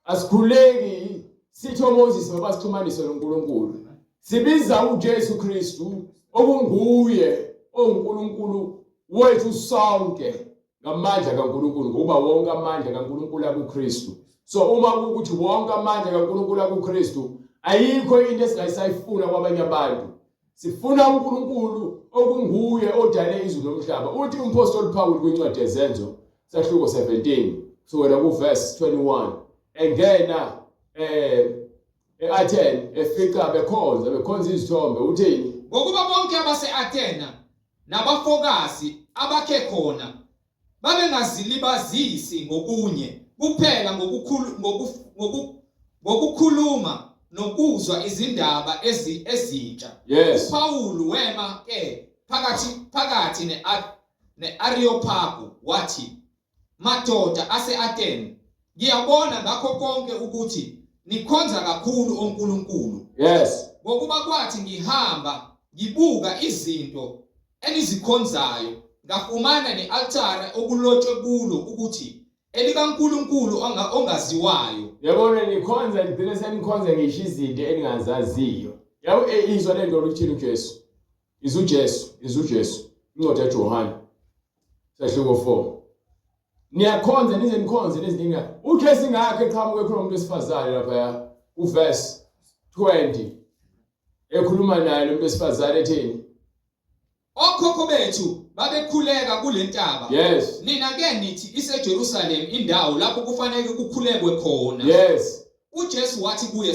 Asikhuleki sitho Moses ngoba sixhumanise noNkulunkulu. Sibiza uJesu Kristu okunguye oNkulunkulu wethu sonke ngamandla kaNkulunkulu ngoba wonke amandla kaNkulunkulu akuKristu. So uma ukuthi wonke amandla kaNkulunkulu akuKristu ayikho into esingayisayifuna kwabanye abantu. Sifuna uNkulunkulu okunguye odale izulu nomhlaba. Uthi umpostoli Paul kwincwadi yezenzo sahluko 17 kusukela kuverse 21 engena eAthene efika bekhonza izithombe uthini ngokuba bonke abase-Athena nabafokazi abakhe khona babengazilibazisi ngokunye kuphela ngokukhuluma nokuzwa izindaba ezintsha. Yes. uPawulu wema ke phakathi ne-Areopagu wathi, madoda ase-Athene, ngiyabona ngakho konke ukuthi nikhonza kakhulu oNkulunkulu. Yes. Ngokuba kwathi ngihamba ngibuka izinto enizikhonzayo ngafumana ne-altare okulotshwe kulo ukuthi elikaNkulunkulu ongaziwayo. Yabona nikhonza ngigcina senikhonza ngisho izinto eningazaziyo. Yabo izwa lento lokuthini uJesu. Izujesu. Incwadi kaJohane sahluko 4. Niyakhonza nize nikhonze lezinkinga. uJesu ngakho eqhamuke khona umuntu wesifazane lapha uverse 20. Ekhuluma naye lo muntu wesifazane ethini? Okhokho bethu babekhuleka kule ntaba. Yes. Nina ke nithi iseJerusalem indawo lapho kufanele kukhulekwe khona. Yes. uJesu wathi kuye,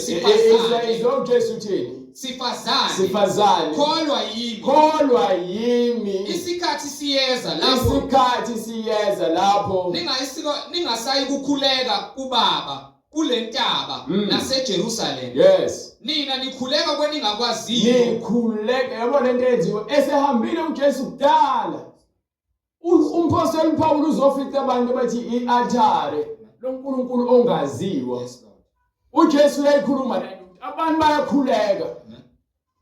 Izwa uJesu uthini? Sifazane, kholwa yimi. Isikhathi siyeza lapho ningasayi kukhuleka kubaba kule ntaba naseJerusalem. Yes. Nina nikhuleka kweningakwaziyo. Nikhuleka, yabona lento eyenziwe esehambile uJesu kudala. Umpostoli Paul uzofica abantu bathi i-altare loNkulunkulu ongaziwa. uJesu uyayikhuluma lento. Abantu bayakhuleka.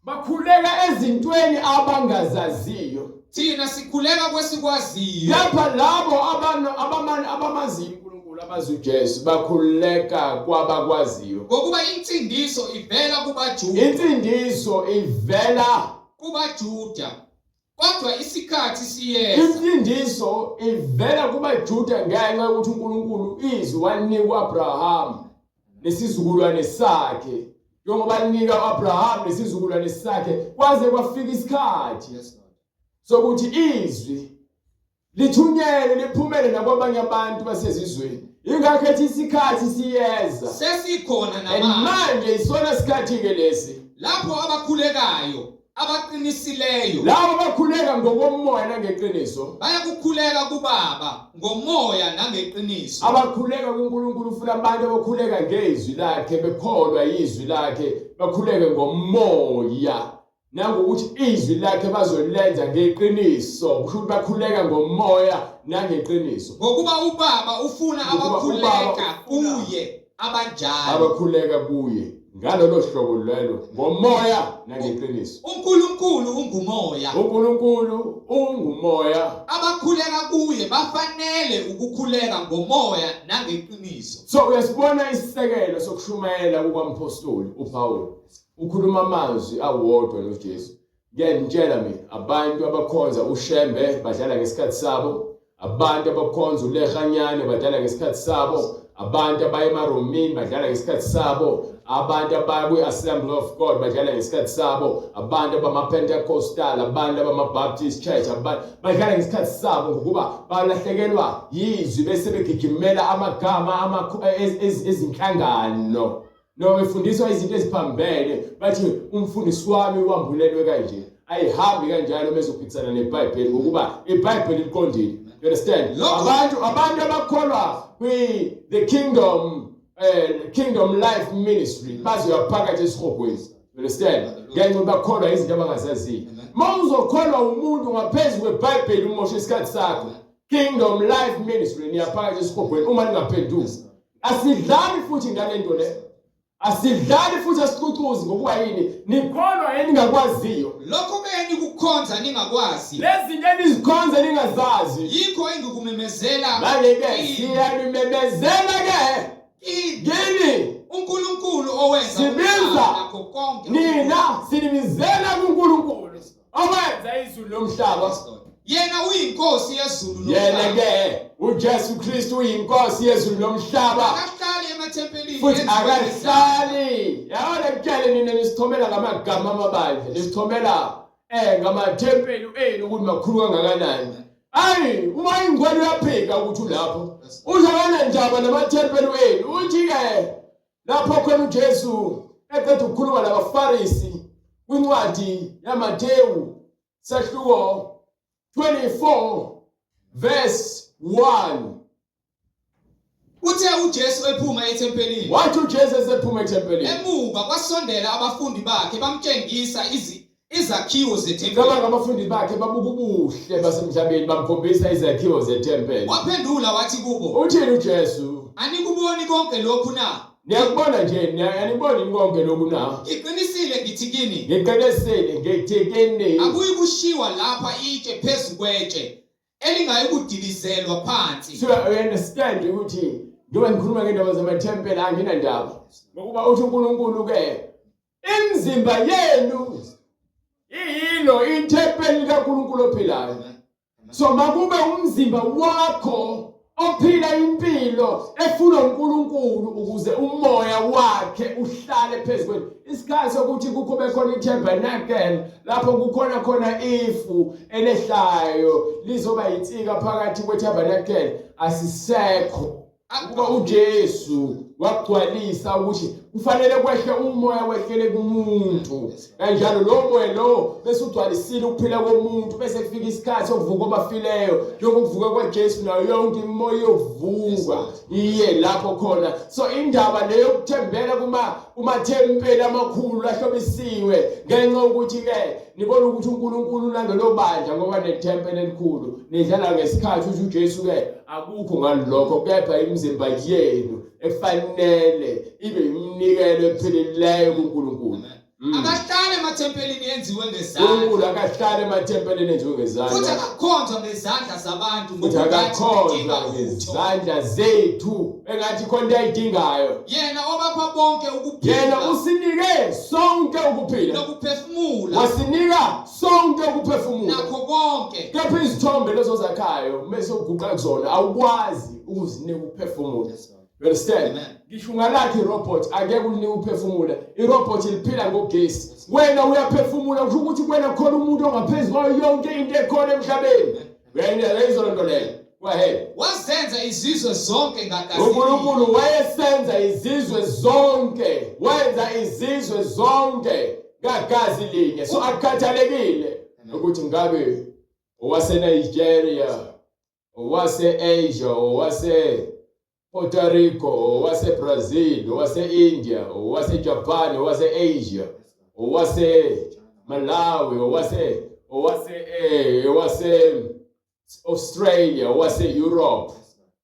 Bakhuleka ezintweni abangazaziyo. Thina sikhuleka kwesikwaziyo. Lapha labo abamaziyo uNkulunkulu abazi uJesu bakhuleka kwabakwaziyo. Ngokuba insindiso ivela kubaJuda. Insindiso ivela kubaJuda. Kodwa isikhathi siyeza. Insindiso ivela kubaJuda ngenxa yokuthi uNkulunkulu izwi wanika uAbraham nesizukulwane sakhe. Njengoba linika uAbraham nesizukulwane sakhe kwaze kwafika isikhathi sokuthi izwi lithunyelwe liphumele nakwabanye abantu basezizweni. Ingakho ethi isikhathi siyeza. Sesikhona manje isona isikhathi ke lesi. Lapho abakhulekayo abaqinisileyo. Labo abakhuleka ngokomoya nangeqiniso. Bayakukhuleka kuBaba ngomoya nangeqiniso. Abakhuleka kuNkulunkulu ufuna abantu abakhuleka ngezwi lakhe bekholwa izwi lakhe bakhuleke ngomoya. Nangokuthi izwi lakhe bazolenza ngeqiniso. Kusho ukuthi bakhuleka ngomoya nangeqiniso. Ngokuba uBaba ufuna abakhuleka kuye abanjalo. Abakhuleka kuye. Ngalolo hlobo lelo ngomoya nangeqiniso. uNkulunkulu ungumoya. uNkulunkulu ungumoya. Abakhuleka kuye bafanele ukukhuleka ngomoya nangeqiniso. So uyasibona isisekelo sokushumayela kukampostoli uPaul. Ukhuluma amazwi awodwa noJesu. Ngiyantshela mina abantu abakhonza uShembe badlala ngesikhathi sabo. Abantu abakhonza uLehanyane badlala ngesikhathi sabo. Abantu abaya eMaromini badlala ngesikhathi sabo. Abantu abaya kwi-Assembly of God badlala ngesikhathi sabo. Abantu abama-Pentecostal, abantu abama-Baptist Church badlala ngesikhathi sabo ngokuba balahlekelwa yizwi bese begijimela amagama ezinhlangano. Noma befundiswa izinto eziphambene bathi umfundisi wami wambulelwe kanje. Ayihambi kanjalo bezophikisana neBhayibheli ngokuba iBhayibheli liqondile. You understand? Abantu abakholwa the kingdom life ministry bazoyaphakathi esihogweni. You understand? Ngenxa bakholwa izinto abangazaziyo. Mawuzokholwa umuntu ngaphezulu kweBhayibheli umoshe isikhathi sakho. Kingdom life ministry niyaphakathi esihogweni uma ningaphenduki. Asidlali futhi ngalento le. asidlali futhi asicucuzi ngokuba yini nikholwa eningakwaziyo lokho ke nikukhonza ningakwazi lezi zinto enizikhonza ningazazi yikho engikumemezela manje-ke siyanimemezela ke kini uNkulunkulu owenza Sibiza. nakho konke nina sinimizela kuNkulunkulu owenza izulu nomhlaba yena uyinkosi yezulu yena-ke uJesu Kristu uyinkosi yezulu nomhlaba akahlali emathempelini futhi enziwe ngezandla. akahlali yabona kutshele nina nisithomela ngamagama amabandla nisithomela ngamathempeli enu ukuthi makhulu kangakanani ayi uma ingwelo uyaphika ukuthi ulapho uzakana njaba namathempeli enu uthi-ke lapho khona uJesu eqeda ukukhuluma nabafarisi kwincwadi yaMathewu sahluko 24 verse 1 uthe uJesu ephuma ethempelini wathi uJesu esephuma ethempelini emuva kwasondela abafundi bakhe bamtshengisa izakhiwo zethempeli cabanga abafundi bakhe babuka ubuhle basemhlabeni bamkhombisa izakhiwo zethempeli waphendula wathi kubo uthini uJesu anikuboni konke lokhu na niyakubona nje aniboni konke lokhu na ngiqinisile ngithi kini ngiqinisile ngithi kini akuyi kushiwa lapha itshe phezu kwetshe elingayi kudilizelwa phansi so I understand ukuthi njengoba ngikhuluma ngendaba zamathempeli anginandaba ngokuba uthi uNkulunkulu-ke imizimba yenu iyilo ithempeli likaNkulunkulu ophilayo so makube umzimba wakho ophila impilo efuna uNkulunkulu ukuze umoya wakhe uhlale phezulu isikhathi sokuthi kukho bekhona itabernacle lapho kukhona khona ifu elehlayo lizoba yinsika phakathi kwetabernacle asisekho ukuba uJesu wagcwalisa ukuthi kufanele kwehle umoya wehlele kumuntu kanjalo lo moya lo bese ugcwalisile ukuphila komuntu bese kufika isikhathi sokuvuka obafileyo njengokuvuka kwaJesu nayo yonke imoya yovuka iye lapho khona so indaba leyo yokuthembela kumathempeli amakhulu lahlobisiwe ngenxa ukuthi ke nibona ukuthi uNkulunkulu nalelo bandla ngoba nethempeli elikhulu nidlala ngesikhathi ukuthi uJesu ke akukho ngalokho kepha imizimba yenu efanele ibe iminikelo epheleleyo kuNkulunkulu akahlale emathempelini enziwe ngezandla uNkulunkulu akahlale emathempelini enziwe futhi ngezandla akakhonzwa ngezandla zabantu futhi akakhonzwa ngezandla zethu engathi khona into ayidingayo yena obapha bonke yena ukuphila usinike sonke ukuphila nokuphefumula wasinika sonke ukuphefumula nakho konke kepha izithombe lezo zakhayo mase uguqa kuzona awukwazi ukuzinika ukuphefumula you understand ngisho ungalakhi irobot akeke ulinike ukuphefumula irobot liphila ngogesi wena uyaphefumula kusho ukuthi kwena khona umuntu ongaphezulu kwayo yonke into ekhona emhlabeni wena lezo nto leyo go ahead wazenza izizwe zonke ngagazi uNkulunkulu wayesenza izizwe zonke wenza izizwe zonke ngagazi linye so akukhathalekile ukuthi ngabe owase-Nigeria owase-Asia owase-Puerto Rico owase-Brazil owase-India owase-Japan owase-Asia owase-Malawi owase-Australia owase-Europe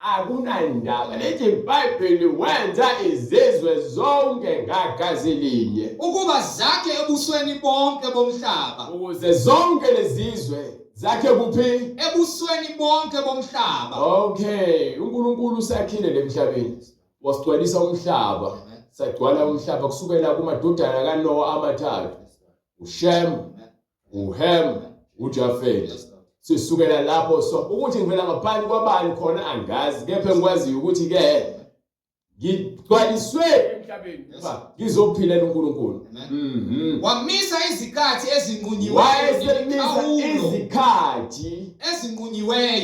akunandaba lethi iBhayibheli wenza izizwe zonke ngagazi linye ukuba zakhe ebusweni bonke bomhlaba ukuze zonke lezizwe zakhe kuphi ebusweni bonke bomhlaba okay uNkulunkulu usakhile lemhlabeni wasigcwalisa umhlaba sagcwala umhlaba kusukela kumadodana kaNoah amathathu uShem uHam uJafet sisukela lapho so ukuthi ngivela ngaphansi kwabani khona angazi kepha ngikwazi ukuthi ke ngigcwaliswe emhlabeni ngizophilela uNkulunkulu wamisa izikhathi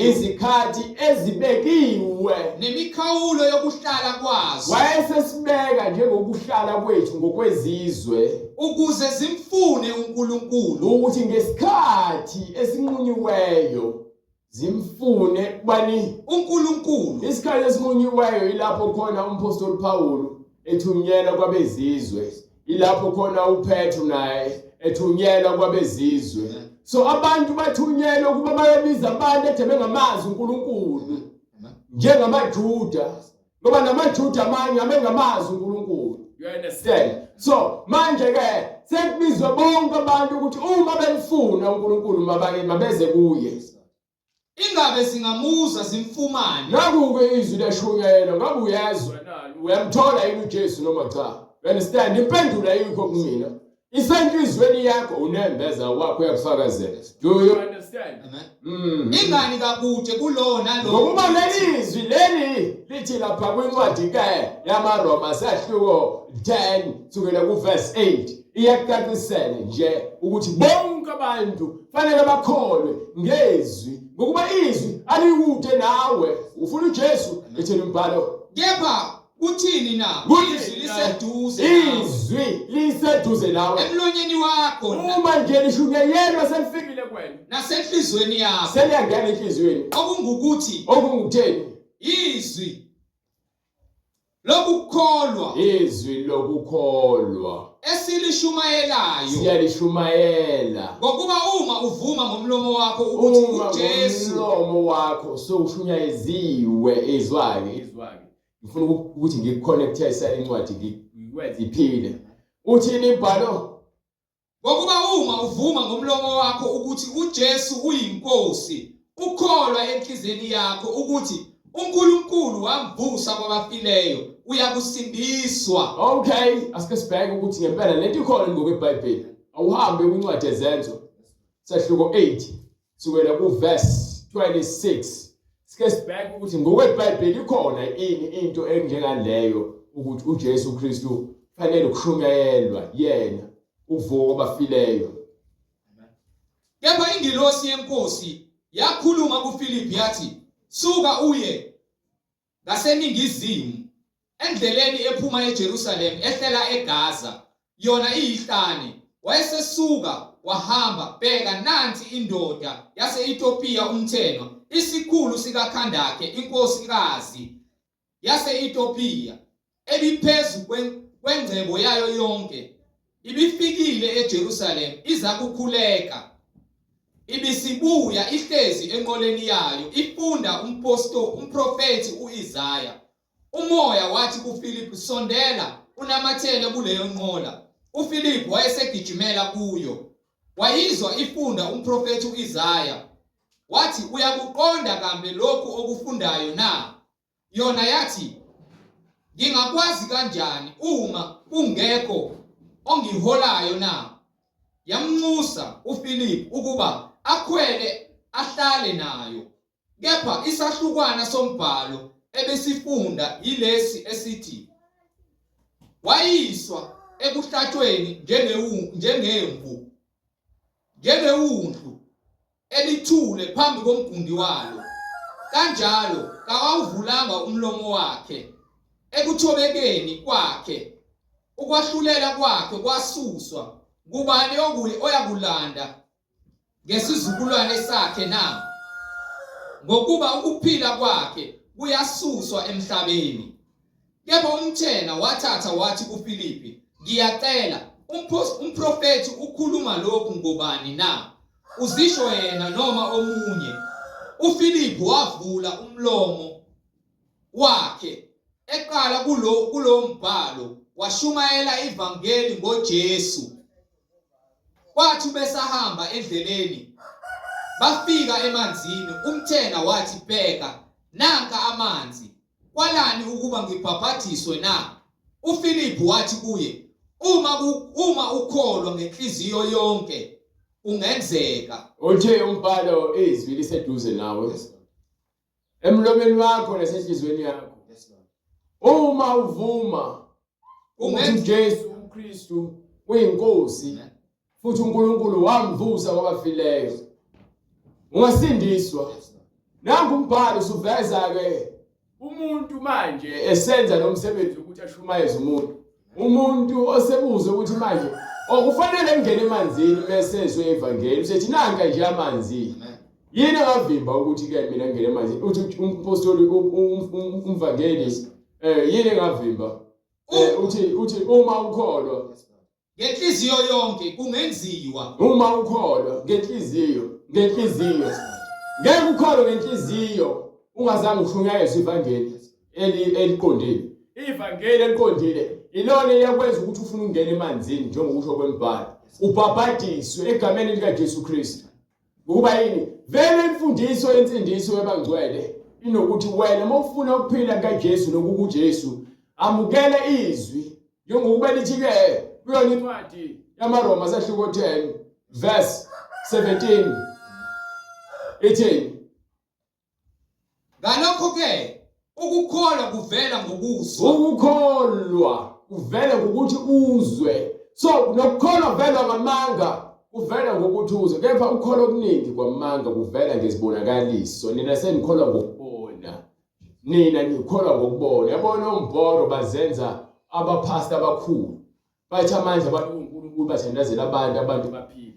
izikhathi ezibekiwe nemikhawulo yokuhlala kwazo wayesesibeka njengokuhlala kwethu ngokwezizwe ukuze zimfune uNkulunkulu ukuthi ngesikhathi esinqunyiweyo zimfune bani uNkulunkulu isikhathi esinqunyiweyo ilapho khona umpostoli Paulo ethunyelwa kwabezizwe ilapho khona uPetru naye ethunyelwa kwabezizwe so abantu bathunyelwa ukuba bayebiza abantu edeme ngamazi uNkulunkulu njengamaJuda ngoba namaJuda amanye abengamazi uNkulunkulu You understand? So manje ke sekubizwa bonke abantu ukuthi uma belifuna uNkulunkulu mabeze kuye. Ingabe singamuza simfumane. Nakuke izwi leshunyayelo ngabe uyazwa nalo uyamthola yini uJesu noma cha? You understand? Impendulo ayikho kumina. Isenhlizweni yakho unembeza wakho uyakufakazela. Do you understand? Amen. Ingani kakude kulona lo. Ngokuba lelizwi leli lithi lapha kwincwadi yamaRoma sahluko 10 kusukela kuverse 8 iyacacisela nje ukuthi bonke abantu fanele bakholwe ngezwi ngokuba izwi alikude nawe ufuna uJesu ethele umbhalo kepha uthini na izwi liseduze izwi liseduze nawe emlonyeni wakho uma nje lishunyayelwa selifikile kwena nasenhlizweni yakho seliyangena enhlizweni okungukutheni izwi lokukholwa esilishumayelayo siyalishumayela ngokuba uma uvuma ngomlomo wakho ukuthi uJesu ngomlomo wakho sokushunyayeziwe izwake ngifuna ukuthi ngikuconnecte isayincwadi ngikwenze iphile uthini ibhalo ngokuba uma uvuma ngomlomo wakho ukuthi uJesu uyinkosi ukholwa enhlizweni yakho ukuthi uNkulunkulu wamvusa kwabafileyo uyakusindiswa. Okay, asike sibheke ukuthi ngempela lento ikhona ngokweBhayibheli. Awuhambe kwincwadi yezenzo sahluko 8 sukela kuverse 26. Sike sibheke ukuthi ngokweBhayibheli ikhona ini into enjengaleyo ukuthi uJesu Kristu fanele ukushunyayelwa yena uvuka kwabafileyo. Kepha ingilosi yenkosi yakhuluma kuFilipi yathi suka uye ngaseningizimu endleleni ephuma eJerusalem ehlela eGaza yona iyihlane wayesesuka wahamba bheka nansi indoda yase-Ethiopia umthenwa isikhulu sikaKhandake inkosikazi yase-Ethiopia ebiphezu kwengcebo yayo yonke ibifikile eJerusalem iza kukhuleka ibisibuya ihlezi enqoleni yayo ifunda umprofeti uIsaya. Umoya wathi kuFilipi sondela unamathele kuleyo nqola. uFilipi wayesegijimela kuyo. Wayizwa ifunda umprofeti uIsaya. Wathi uyakuqonda kambe lokhu okufundayo na? Yona yathi ngingakwazi kanjani uma kungekho ongiholayo na? Yamnxusa uFilipi ukuba akhwele ahlale nayo. Kepha isahlukwana sombhalo ebesifunda yilesi esithi wayiswa ekuhlatshweni njengewundlu elithule phambi komgundi walo. Kanjalo kawuvulanga umlomo wakhe. Ekuthobekeni kwakhe ukwahlulela kwakhe kwasuswa. Kubani oyakulanda ngesizukulwane sakhe na? Ngokuba ukuphila kwakhe kuyasuswa emhlabeni. Kepha umthena wathatha wathi kuFilipi, ngiyacela umprofeti ukhuluma lokhu ngobani na? Uzisho yena noma omunye? uFilipi wavula umlomo wakhe eqala kulo mbhalo washumayela ivangeli ngoJesu. Kwathi besahamba endleleni bafika emanzini umthena wathi bheka nanka amanzi kwalani ukuba ngibhaphathiswe na? uFilipi wathi kuye uma ukholwa ngenhliziyo yonke ungenzeka. Uthe umbhalo izwi liseduze nawe emlomeni wakho nasenhlizweni yakho. Uma uvuma ukuthi uJesu uKristu uyinkosi futhi uNkulunkulu wamvusa kwabafileyo ungasindiswa. Nangu umbhalo usuveza ke umuntu manje esenza lo msebenzi ukuthi ashumayeze umuntu osebuze ukuthi manje okufanele ngene emanzini mesezwe evangeli usethi nanka nje amanzi yini ngavimba ukuthi ke mina ngene emanzini uthi umpostoli umvangeli yini ngavimba uthi uma ukholwa ngenhliziyo yonke kungenziwa. Uma ukholwa ngenhliziyo ngeke ukholwe ngenhliziyo ungazange ushunyayeze ivangeli eliqondile. ivangeli eliqondile ilona liyakwenza ukuthi ufune ukungena emanzini njengokusho kwembhalo ubhabhadiswe egameni lika Jesu Kristu. Ukuba yini vele imfundiso yensindiso yabangcwele inokuthi wena mawufuna ukuphila kaJesu nokukuJesu amukela izwi njengokuba lithi ke kuyona incwadi yamaRoma sahluko 10 verse 17 18 ngalokho ke ukukholwa kuvela ngokuzwa. Ukukholwa kuvela ngokuthi uzwe. So nokukholwa vela ngamanga kuvela ngokuthi uzwe. Kepha ukukholwa okuningi kwamanga kuvela ngezibonakaliso. Nina senikholwa ngokubona. Nina nikholwa ngokubona. Yabona umbhoro bazenza abapastor abakhulu. Bathi amandla abantu uNkulunkulu bathandazela abantu baphile.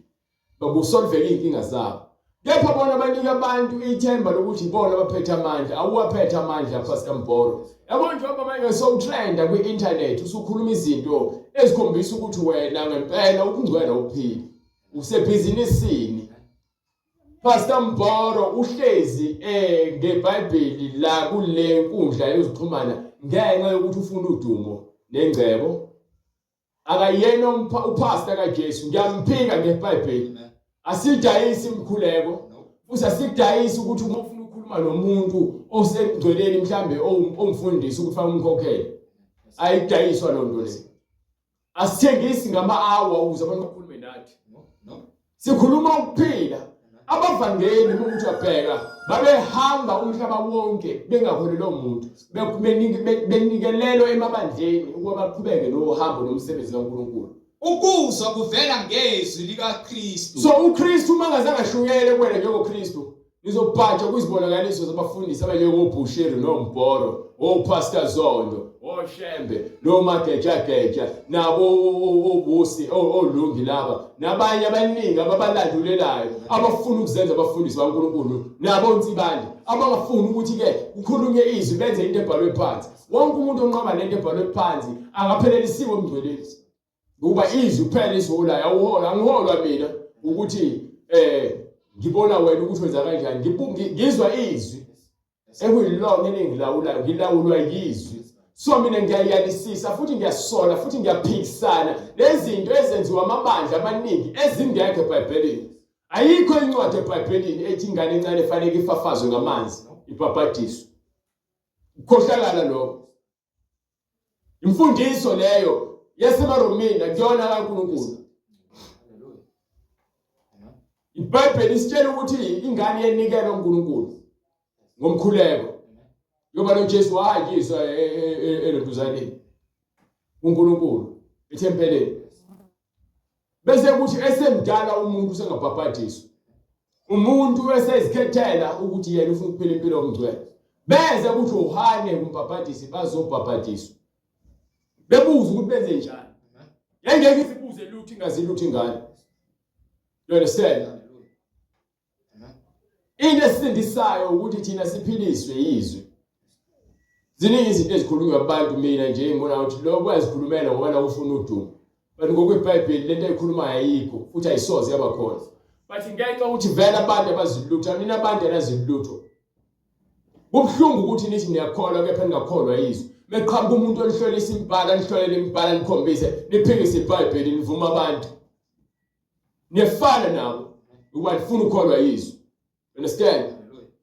Bakusolveka inkinga zabo. Kepha bona banika abantu ithemba lokuthi ibona abaphethe amandla. Awuwaphethe amandla Pastor Mbhoro. Yabona njengoba manje sowutrenda kwi-internet usukhuluma izinto ezikhombisa ukuthi wena ngempela ukungcwela uphile. Usebhizinisini. Pastor Mbhoro uhlezi ngeBhayibheli la kule nkundla yokuxhumana ngenxa yokuthi ufuna udumo nengcebo. Akayena upastor kaJesu ngiyamphika ngeBhayibheli. Asidayisi imkhuleko. Futhi asidayisi ukuthi uma ufuna ukukhuluma nomuntu osegcweleni mhlambe omfundisi ukuthi fanele umkhokhele. Ayidayiswa lonto le. Asithengisi ngama-hour ukuze abantu bakhulume nathi. Sikhuluma ukuphila. Abavangeli ukuthi abheka babehamba umhlaba wonke bengakholelwa umuntu. Benikelelo emabandleni ukuba baqhubeke nohambo nomsebenzi kaNkulunkulu. Ukuzwa kuvela ngezwi likaKristu. So uKristu mangazange ashukele kuwena njengoKristu nizobhaja kwizibonakaliso zabafundisi abanjengoBushiri noMbhoro, oPastor Zondo, oShembe, noMageja nabo obusi olungi laba nabanye abaningi ababalandulelayo abafuna ukuzenza abafundisi baNkulunkulu nabo nsibandi abangafuni ukuthi ke ukhulunywe izwi benze into ebhalwe phansi. Wonke umuntu onqaba lento ebhalwe phansi angaphelela isiko emngcweleni. Ukuba izwi kuphela izolayo awuhola angiholwa mina ukuthi ngibona wena ukuthi wenza kanjani ngizwa izwi ekuyilona elingilawulayo ngilawulwa yizwi. So mina ngiyayalisisa futhi ngiyasola futhi ngiyaphikisana lezinto ezenziwa amabandla amaningi ezingekho eBhayibhelini. Ayikho incwadi eBhayibhelini ethi ingane encane efanele ifafazwe ngamanzi ibhabhadiswe. Ukhohlakala lokho. Imfundiso leyo yasemaromini akuyona kaNkulunkulu. iBhayibheli isitshela ukuthi ingane yenikelwa uNkulunkulu ngomkhuleko. Ngoba lo Jesu wahanjiswa elentuzaneni uNkulunkulu ethempeleni. Bese kuthi esemdala umuntu sengabhabhadiswa. Umuntu esezikhethela ukuthi yena ufuna ukuphila impilo yomngcwele. Beze ukuthi uhane kumbhabhadisi bazobhabhadiswa. Bebuza ukuthi benze njani. Yangeke isibuze lutho ingazi lutho ingane. You understand? Into esindisayo ukuthi thina siphiliswe izwi. Ziningi izinto ezikhulunywa abantu mina nje ngibona ukuthi lo kwazikhulumela ngoba la ufuna udumo. But ngokweBhayibheli lento eyikhuluma ayikho futhi ayisoze yabakhona. But ngeke ukuthi vele abantu abazilutho nina abantu abazilutho. Kubhlungu ukuthi nithi niyakholwa kepha ningakholwa izwi. Meqhamuka umuntu olihlolisa imbala nihlolele imbala nikhombise niphikise iBhayibheli nivuma abantu. Niyafana nabo ukuba nifuna ukukholwa izwi. Understand?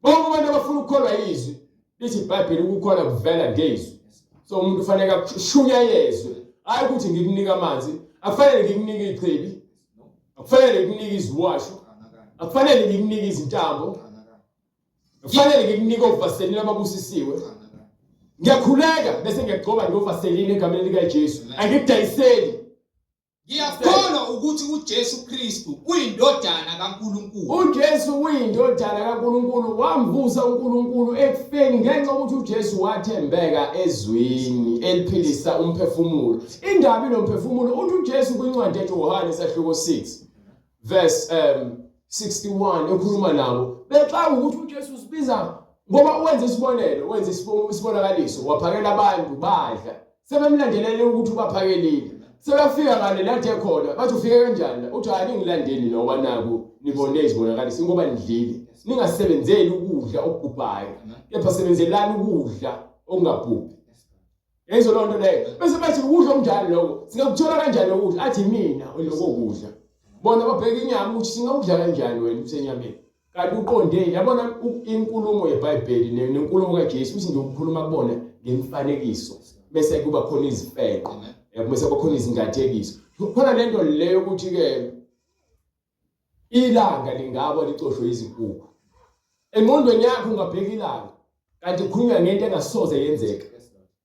Bonke abantu abafuna ukukholwa izwi lithi iBhayibheli ukukholwa kuvela ngezwi. So umuntu ufanele akushunyayezwe. Hayi ukuthi ngikunika amanzi, akufanele ngikunike ichibi. Akufanele ngikunike iziwasho. Akufanele ngikunike izintambo. Akufanele ngikunike ovaselini ababusisiwe. Ngiyakhuleka bese ngiyagcoba ngovaselini egameni lika Jesu. Angikudayiseli. Ngiyakholwa ukuthi uJesu Kristu uyindodana kaNkulunkulu. uJesu uyindodana kaNkulunkulu wamvusa uNkulunkulu ekufeni ngenxa ukuthi uJesu wathembeka ezwini eliphilisa umphefumulo. Indaba inomphefumulo uthi uJesu kwincwadi yaJohane sahluko 6 verse 61 ekhuluma nabo. Bexa ukuthi uJesu usibiza ngoba wenza isibonelo, wenza isibonakaliso, waphakela abantu badla. Sebemlandelele ukuthi ubaphakelile. Sebafika ngale lathi ekhona bathi ufike kanjani uthi hayi ngilandeni noba naku nibone izibonakaliso ngoba nidlile ningasebenzeli ukudla okubhubhayo kepha sebenzelani ukudla okungabhubhi. Yenzo lonto leyo. Bese bathi ukudla okunjani lokho? Singakuthola kanjani ukudla? Athi mina lokho kudla. Bona babheka inyama ukuthi singakudla kanjani wena usenyameni. Kanti uqondeni yabona inkulumo yeBhayibheli nenkulumo kaJesu uthi nje ukukhuluma kubona ngemifanekiso. Bese kuba khona izifeqo. Bese kuba khona izingathekiso. Khona lento leyo ukuthi ke ilanga lingaba licoshwe izinkukhu. Engqondweni yakho ungabheka ilanga kanti kukhulunywa ngento engasoze yenzeka.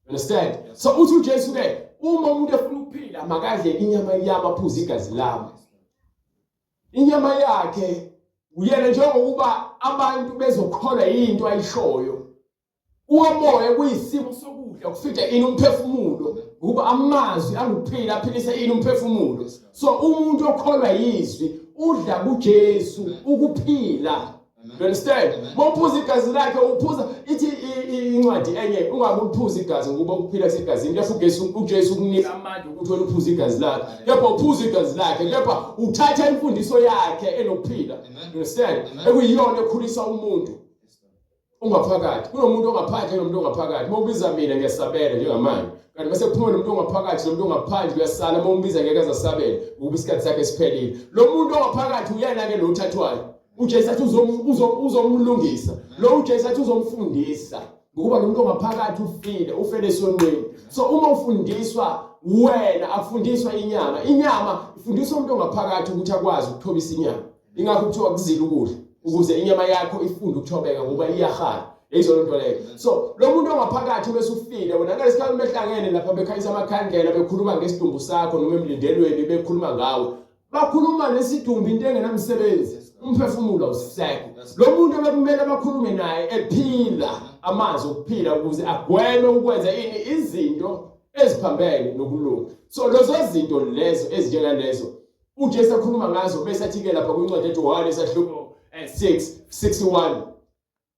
Understand? So uthi uJesu ke uma umuntu efuna ukuphila makadle inyama yami aphuze igazi lami. Inyama yakhe uyena njengokuba abantu bezokholwa into ayishoyo. Umoya kuyisimo sokudla kufika ini umphefumulo ukuba amazwi anguphila aphilisa ini umphefumulo. So umuntu okholwa yizwi udla kuJesu ukuphila. You understand? Mawuphuza igazi lakhe uphuza ithi incwadi enye ungakuphuza igazi ngoba ukuphila segazini kuyafugesa uJesu ukunika amandla ukuthi wena uphuza igazi lakhe. Kepha uphuza igazi lakhe kepha uthatha imfundiso yakhe enokuphila. You understand? Ekuyiyona ekhulisa umuntu ungaphakathi. Kunomuntu ongaphakathi nomuntu ongaphakathi. Mawubiza mina ngiyasabela njengamanje. Kanti bese kuphuma nomuntu ongaphakathi nomuntu ongaphandle kuyasala mawumbiza ngeke azasabela ngoba isikhathi sakhe siphelile. Lo muntu ongaphakathi uyena ke lo uthathwayo. uJesu athi uzomlungisa lo uJesu athi uzomfundisa ngoba lo muntu ongaphakathi ufele esonweni. So uma ufundiswa wena afundiswa inyama ifundiswa umuntu ongaphakathi ukuthi akwazi ukuthobisa inyama. Ingakho kuthiwa kuzile ukudla ukuze inyama yakho ifunde ukuthobeka ngoba iyahala. Yizo lonto leyo. So lo muntu ongaphakathi bese ufile wena ngalesikhathi behlangene lapha bekhayisa amakhandlela bekhuluma ngesidumbu sakho noma emlindelweni bekhuluma ngawe. Bakhuluma lesidumbu into engenamsebenzi. Umphefumulo awusekho. Lo muntu bekumele bakhulume naye ephila amazwi okuphila ukuze agweme ukwenza izinto eziphambene nokulunga. So lezo zinto lezo ezinjengalezo uJesu akhuluma ngazo bese athi ke lapha kwincwadi eJohane 6:61.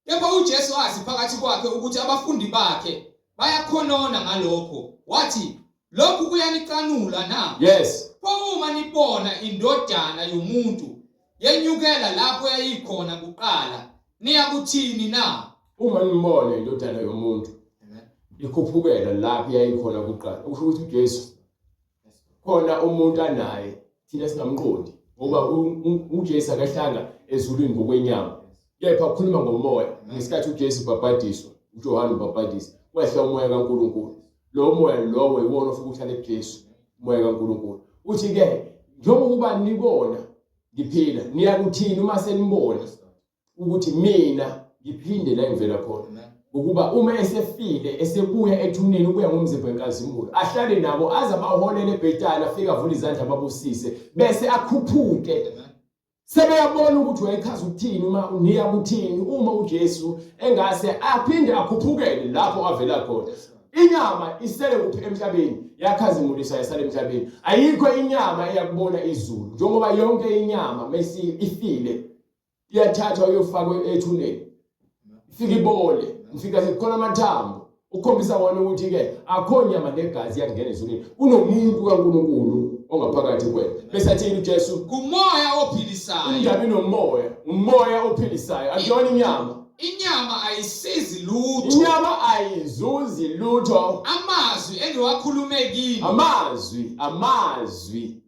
Kepha uJesu wathi phakathi kwakhe ukuthi abafundi bakhe bayakhonona ngalokho. Wathi lokhu kuyanicanula na? Yes. Uma nibona indodana yomuntu yenyukela lapho yayikhona kuqala niyakuthini na? Uma nimbona indodana yomuntu ikhuphukela lapho yayikhona kuqala. Ukusho ukuthi uJesu khona umuntu anaye thina singamqondi ngoba uJesu akahlanga ezulwini ngokwenyama. Kepha ukhuluma ngomoya. Ngesikhathi uJesu ubhapathiswa uJohane ubhapatisa kwehla umoya kaNkulunkulu. Lo moya lowo iwona ofuthi uhlale kuJesu umoya kaNkulunkulu. Uthi ke njengoba nibona ngiphila niyakuthini uma senibona ukuthi mina ngiphinde la ngivela khona. Ukuba uma esefile esebuya ethuneni ukuya ngomzimba wenkazimulo ahlale nabo azabaholele ebhetani afika avule izandla ababusise bese akhuphuke. Sebeyabona ukuthi wayechaza ukuthini uma niyakuthini uma uJesu engase aphinde akhuphukele lapho avela khona. Inyama isele kuphi emhlabeni yakhazimulisa yasala emhlabeni. Ayikho inyama eyakubona izulu njengoba yonke inyama mase ifile iyathathwa uyofakwa ethuneni. Ifika ibole mfika sekukhona amathambo ukhombisa wona ukuthi ke akho nyama negazi yakungena ezulwini. Kunomuntu kaNkulunkulu ongaphakathi kwena. Bese athini uJesu? Kumoya ophilisayo. Ingabe nomoya, umoya ophilisayo. Akuyona inyama. Inyama ayisizi lutho. Inyama ayizuzi lutho. Amazwi engiwakhulume kini. Amazwi.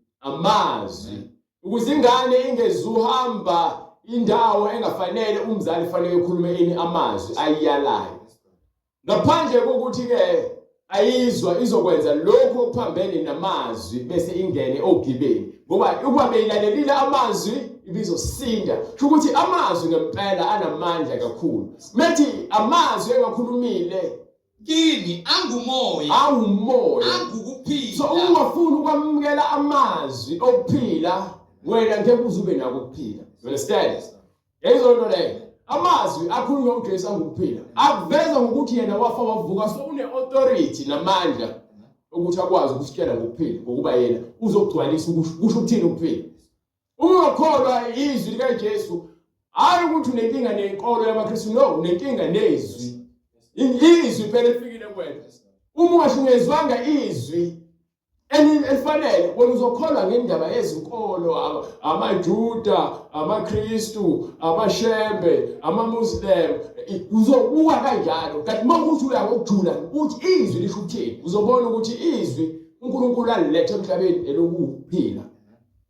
Ukuze ingane ingezuhamba indawo engafanele umzali fanele ukhulume ini amazwi ayiyalayo. Ngaphandle kokuthi ke ayizwa izokwenza lokho okuphambene namazwi bese ingene ogibeni. Ngoba ukuba beyilalelile amazwi ibizosinda. Ukuthi amazwi ngempela anamandla kakhulu. Methi amazwi engakhulumile kini angumoya. Angukuphila. So ungafuni ukwamukela amazwi okuphila wena ngeke uzube nako ukuphila. You understand? Yizo nto leyo. Amazwi akhulunywa uJesu angukuphila. Akuveza ngokuthi yena wafa wavuka so une authority namandla ukuthi akwazi ukusitshela ngokuphila ngokuba yena uzogcwalisa ukusho ukuthini ukuphila. Uma ungakholwa izwi likaJesu hayi ukuthi unenkinga nenkolo yamaKristu no unenkinga nezwi. Izwi phela lifikile kuwena. Uma ungahlunyezwanga izwi elifanele wena uzokholwa ngendaba yezinkolo amaJuda amaKristu amashembe amaMuslim uzobuka kanjalo kanti mawukuthi uya ngokujula uthi izwi lisho ukuthini uzobona ukuthi izwi uNkulunkulu alilethe emhlabeni elokuphila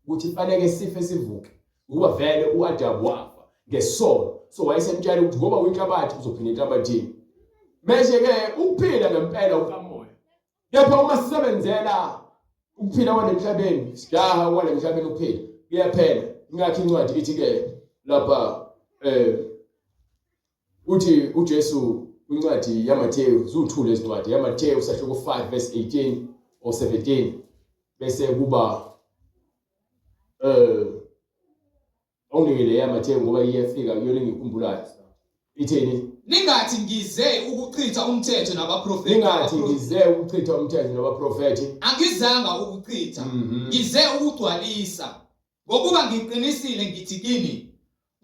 ukuthi fanele sife sivuke ukuba vele uAdam wafa ngesono so wayesemtshela ukuthi ngoba uyinhlabathi uzophinda enhlabathini manje ke ukuphila ngempela ukamoya kepha uma sisebenzela ukuphila kwale emhlabeni sijaha kwale emhlabeni ukuphila kuyaphela ingakho incwadi ithi ke lapha uthi uJesu incwadi yaMathewu zuthule izincwadi yaMathewu sahluko 5 verse 18 or 17 bese kuba ongile yaMathewu ngoba iyafika kuyona ngikhumbulayo itheni ningathi ngize ukuchitha umthetho nabaprofeti ningathi ngize ukuchitha umthetho nabaprofeti angizanga ukuchitha ngize ukugcwalisa ngokuba ngiqinisile ngithi kini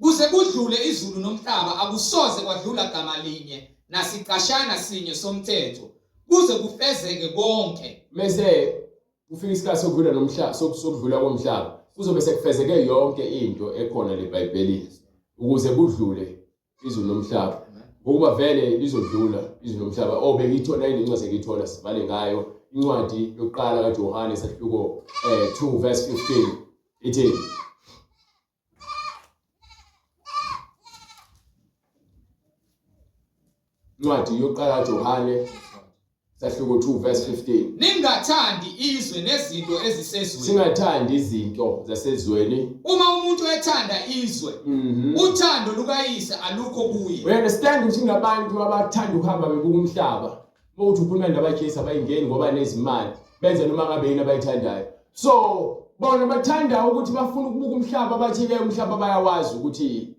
kuze kudlule izulu nomhlaba akusoze kwadlula gama linye nasicashana sinye somthetho kuze kufezeke konke mase ufika isikhathi sokudlula nomhlaba sokudlula komhlaba kuzobe sekufezeke yonke into ekhona leBhayibhelini ukuze kudlule izulu nomhlaba ngokuba vele lizodlula izulu nomhlaba obekuyithola incwadi engiyithola sivale ngayo incwadi yokuqala kaJohane sahluko 2 verse 15 ithi incwadi yokuqala kaJohane sahluko 2 verse 15 ningathandi izwe nezinto ezisezweni singathandi izinto zasezweni uma umuntu ethanda izwe uthando lukayise alukho kuye we understand ukuthi ngabantu abathanda ukuhamba bebuka umhlaba mawuthi ukhuluma indaba kaJesu abayingeni ngoba nezimali benze noma ngabe yini abayithandayo so bona bathanda ukuthi bafuna ukubuka umhlaba bathi ke umhlaba bayawazi ukuthi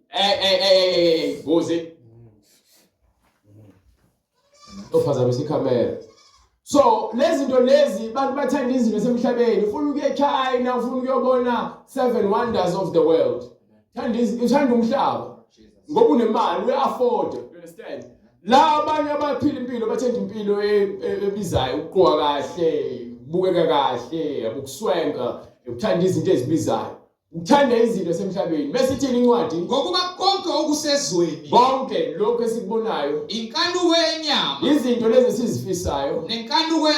boze ophazamisa ikhamera so lezi zinto lezi bantu bathanda izinto esemhlabeni ufuna ukuya eChina ufuna ukuyobona 7 wonders of the world uthanda umhlaba ngoba unemali uyafford you understand la abanye abaphila impilo bathanda impilo ebizayo ukuqoka kahle ubukeka kahle abukuswenka ukuthanda izinto ezibizayo uthanda izinto esemhlabeni bese ithini incwadi ngokuba konke okusezweni bonke lokho esikubonayo inkanuko yenyama izinto lezi sizifisayo nenkanuko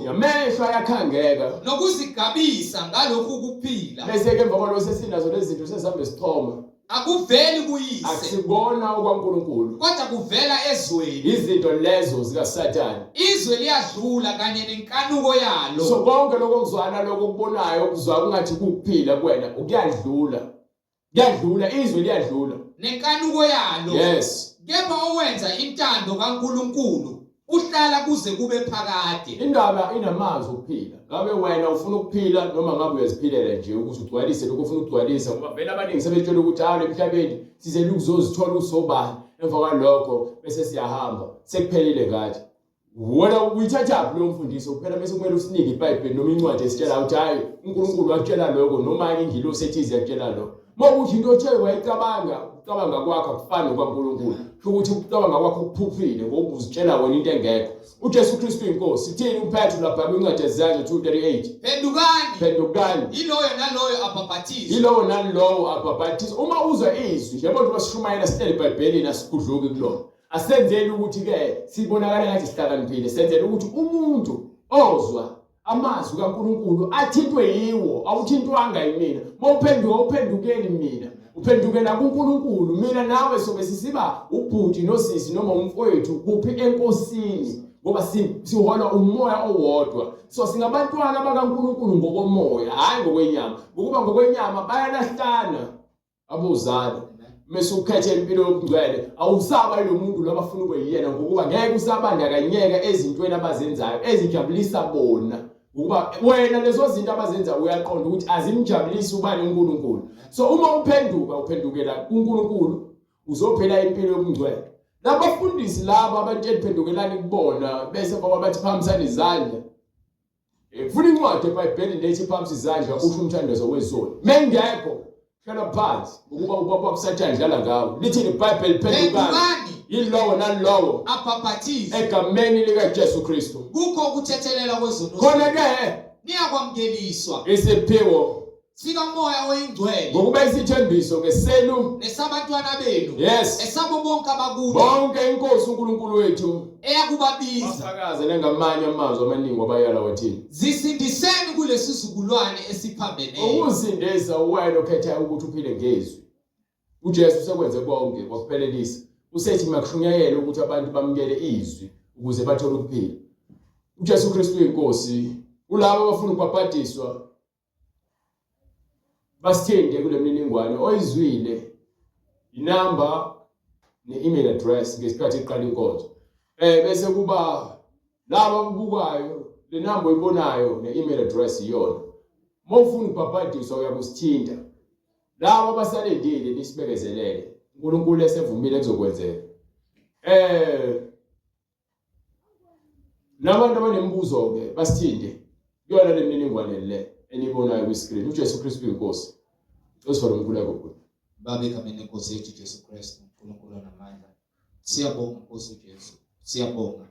yamehlo ayakhangeka nokuzigabisa ngalokhu kuphila bese ke emva kwalokho sesinazo lezi zinto sezihambe sithoma akuveli kuyise akusibona okwaNkulunkulu kodwa kuvela ezweni izinto lezo zikaSathane izwe liyadlula kanye nenkanuko yalo so konke lokho kuzwana lokho kubonayo okuzwa kungathi kukuphila kuwena ukuyadlula izwe liyadlula nenkanuko yalo yes kepha owenza intando kaNkulunkulu uhlala kuze kube phakade indaba inamazwi okuphila ngabe wena ufuna ukuphila noma ngabe uyaziphilela nje ukuthi ugcwalise lokho ufuna ukugcwalisa ngoba vele abaningi sebetshela ukuthi hayi emhlabeni sizele ukuzozithola usobani emva kwalokho bese siyahamba sekuphelile ngathi wena uyithatha lo mfundiso kuphela bese kumele usinike iBhayibheli noma incwadi esitshela ukuthi hayi uNkulunkulu wakutshela lokho noma ingilosi ethize yakutshela lokho mawuthi into othe wayicabanga ucabanga kwakho akufani kwaNkulunkulu ukuthi ukucabanga kwakho kuphuphile ngoba uzitshela wena into engekho uJesu Kristu inkosi sithini uPetru lapha kwincwadi yezizathu 2:38 phendukani yilowo nalowo abhabhathize uma uzwa izwi njengoba basishumayela sihleli eBhayibhelini asikudluki kulona asenzeli ukuthi ke sibonakala ngathi sihlakaniphile senzele ukuthi umuntu ozwa amazwi kaNkulunkulu athintwe yiwo awuthintwanga yimina mawuphenduka uphendukeli mina uphendukela kuNkulunkulu mina nawe sobe sisiba ubhuti nosisi noma umfowethu kuphi enkosini ngoba sihola umoya owodwa so singabantwana bakaNkulunkulu ngokomoya hayi ngokwenyama ngokuba ngokwenyama bayalahlana abozali mase ukhethe impilo yokungcwele awusaba lo muntu labafuna ukuyena ngokuba ngeke usabandakanyeka ezintweni abazenzayo ezijabulisa bona ukuba wena lezo zinto abazenza uyaqonda ukuthi azimjabulisi ubani uNkulunkulu so uma uphendukela kuNkulunkulu uzophela impilo yobungcwele labafundisi laba abantu eliphendukelani kubona bese babathi phamisana izandla ufuna incwadi eBhayibhelini lethi phamisa izandla usho umthandazo wesoni mengekho hlala phansi ukuba ubaba kuSathane dlala ngawo lithi iBhayibheli phendukani yilowo nalowo abhabhathize egameni likaJesu Kristu kukho ukuthethelela kwezono khona ke niyakwamkeliswa isiphiwo sika moya oyingcwele ngokuba isithembiso ngesenu nesabantwana benu yes esabo bonke abakude bonke inkosi uNkulunkulu wethu eyakubabiza bafakaze nangamanye amazwi amaningi abayala wathini zisindiseni kulesi sizukulwane esiphambeneyo ukusindisa uwena okhetha ukuthi uphile ngezwi uJesu usekwenze konke wakuphelelisa usethi makushunyayela ukuthi abantu bamukele izwi ukuze bathole ukuphila uJesu Kristu inkosi ulabo abafuna ukubhabhadiswa basithinde kule mniningwane oyizwile inamba ne-email address ngesikhathi iqala inkonzo bese kuba laba ababukayo le namba oyibonayo ne-email address iyona mawufuna ukubhabhadiswa uyakusithinta laba abasalendile nisibekezelele uNkulunkulu esevumile kuzokwenzeka nabantu abanembuzo ke basithinde kuyona le mniningwane le enibonayo kwi-screen uJesu Kristu inkosi osifana uNkulunkulu babe egameni lenkosi yethu Jesu Kristu uNkulunkulu namandla siyabonga Nkosi uJesu siyabonga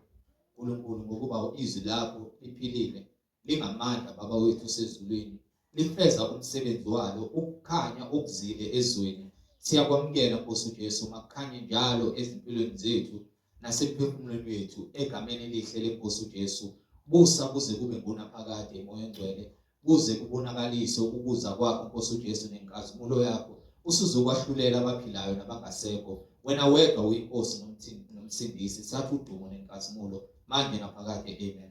uNkulunkulu ngokuba izwi lakho liphilile lingamandla baba wethu sezulwini lifeza umsebenzi walo ukukhanya okuzile ezweni siyakwamukela Nkosi uJesu makukhanye njalo ezimpilweni zethu nasemphefumulweni wethu egameni elihle lenkosi uJesu busa kuze kube ngunaphakade emoya engcwele kuze kubonakaliswe ukuza kwakho Nkosi uJesu nenkazimulo yakho usuzokwahlulela abaphilayo nabangasekho wena wedwa uyinkosi nomsindisi sathi udumo nenkazimulo manje naphakade amen.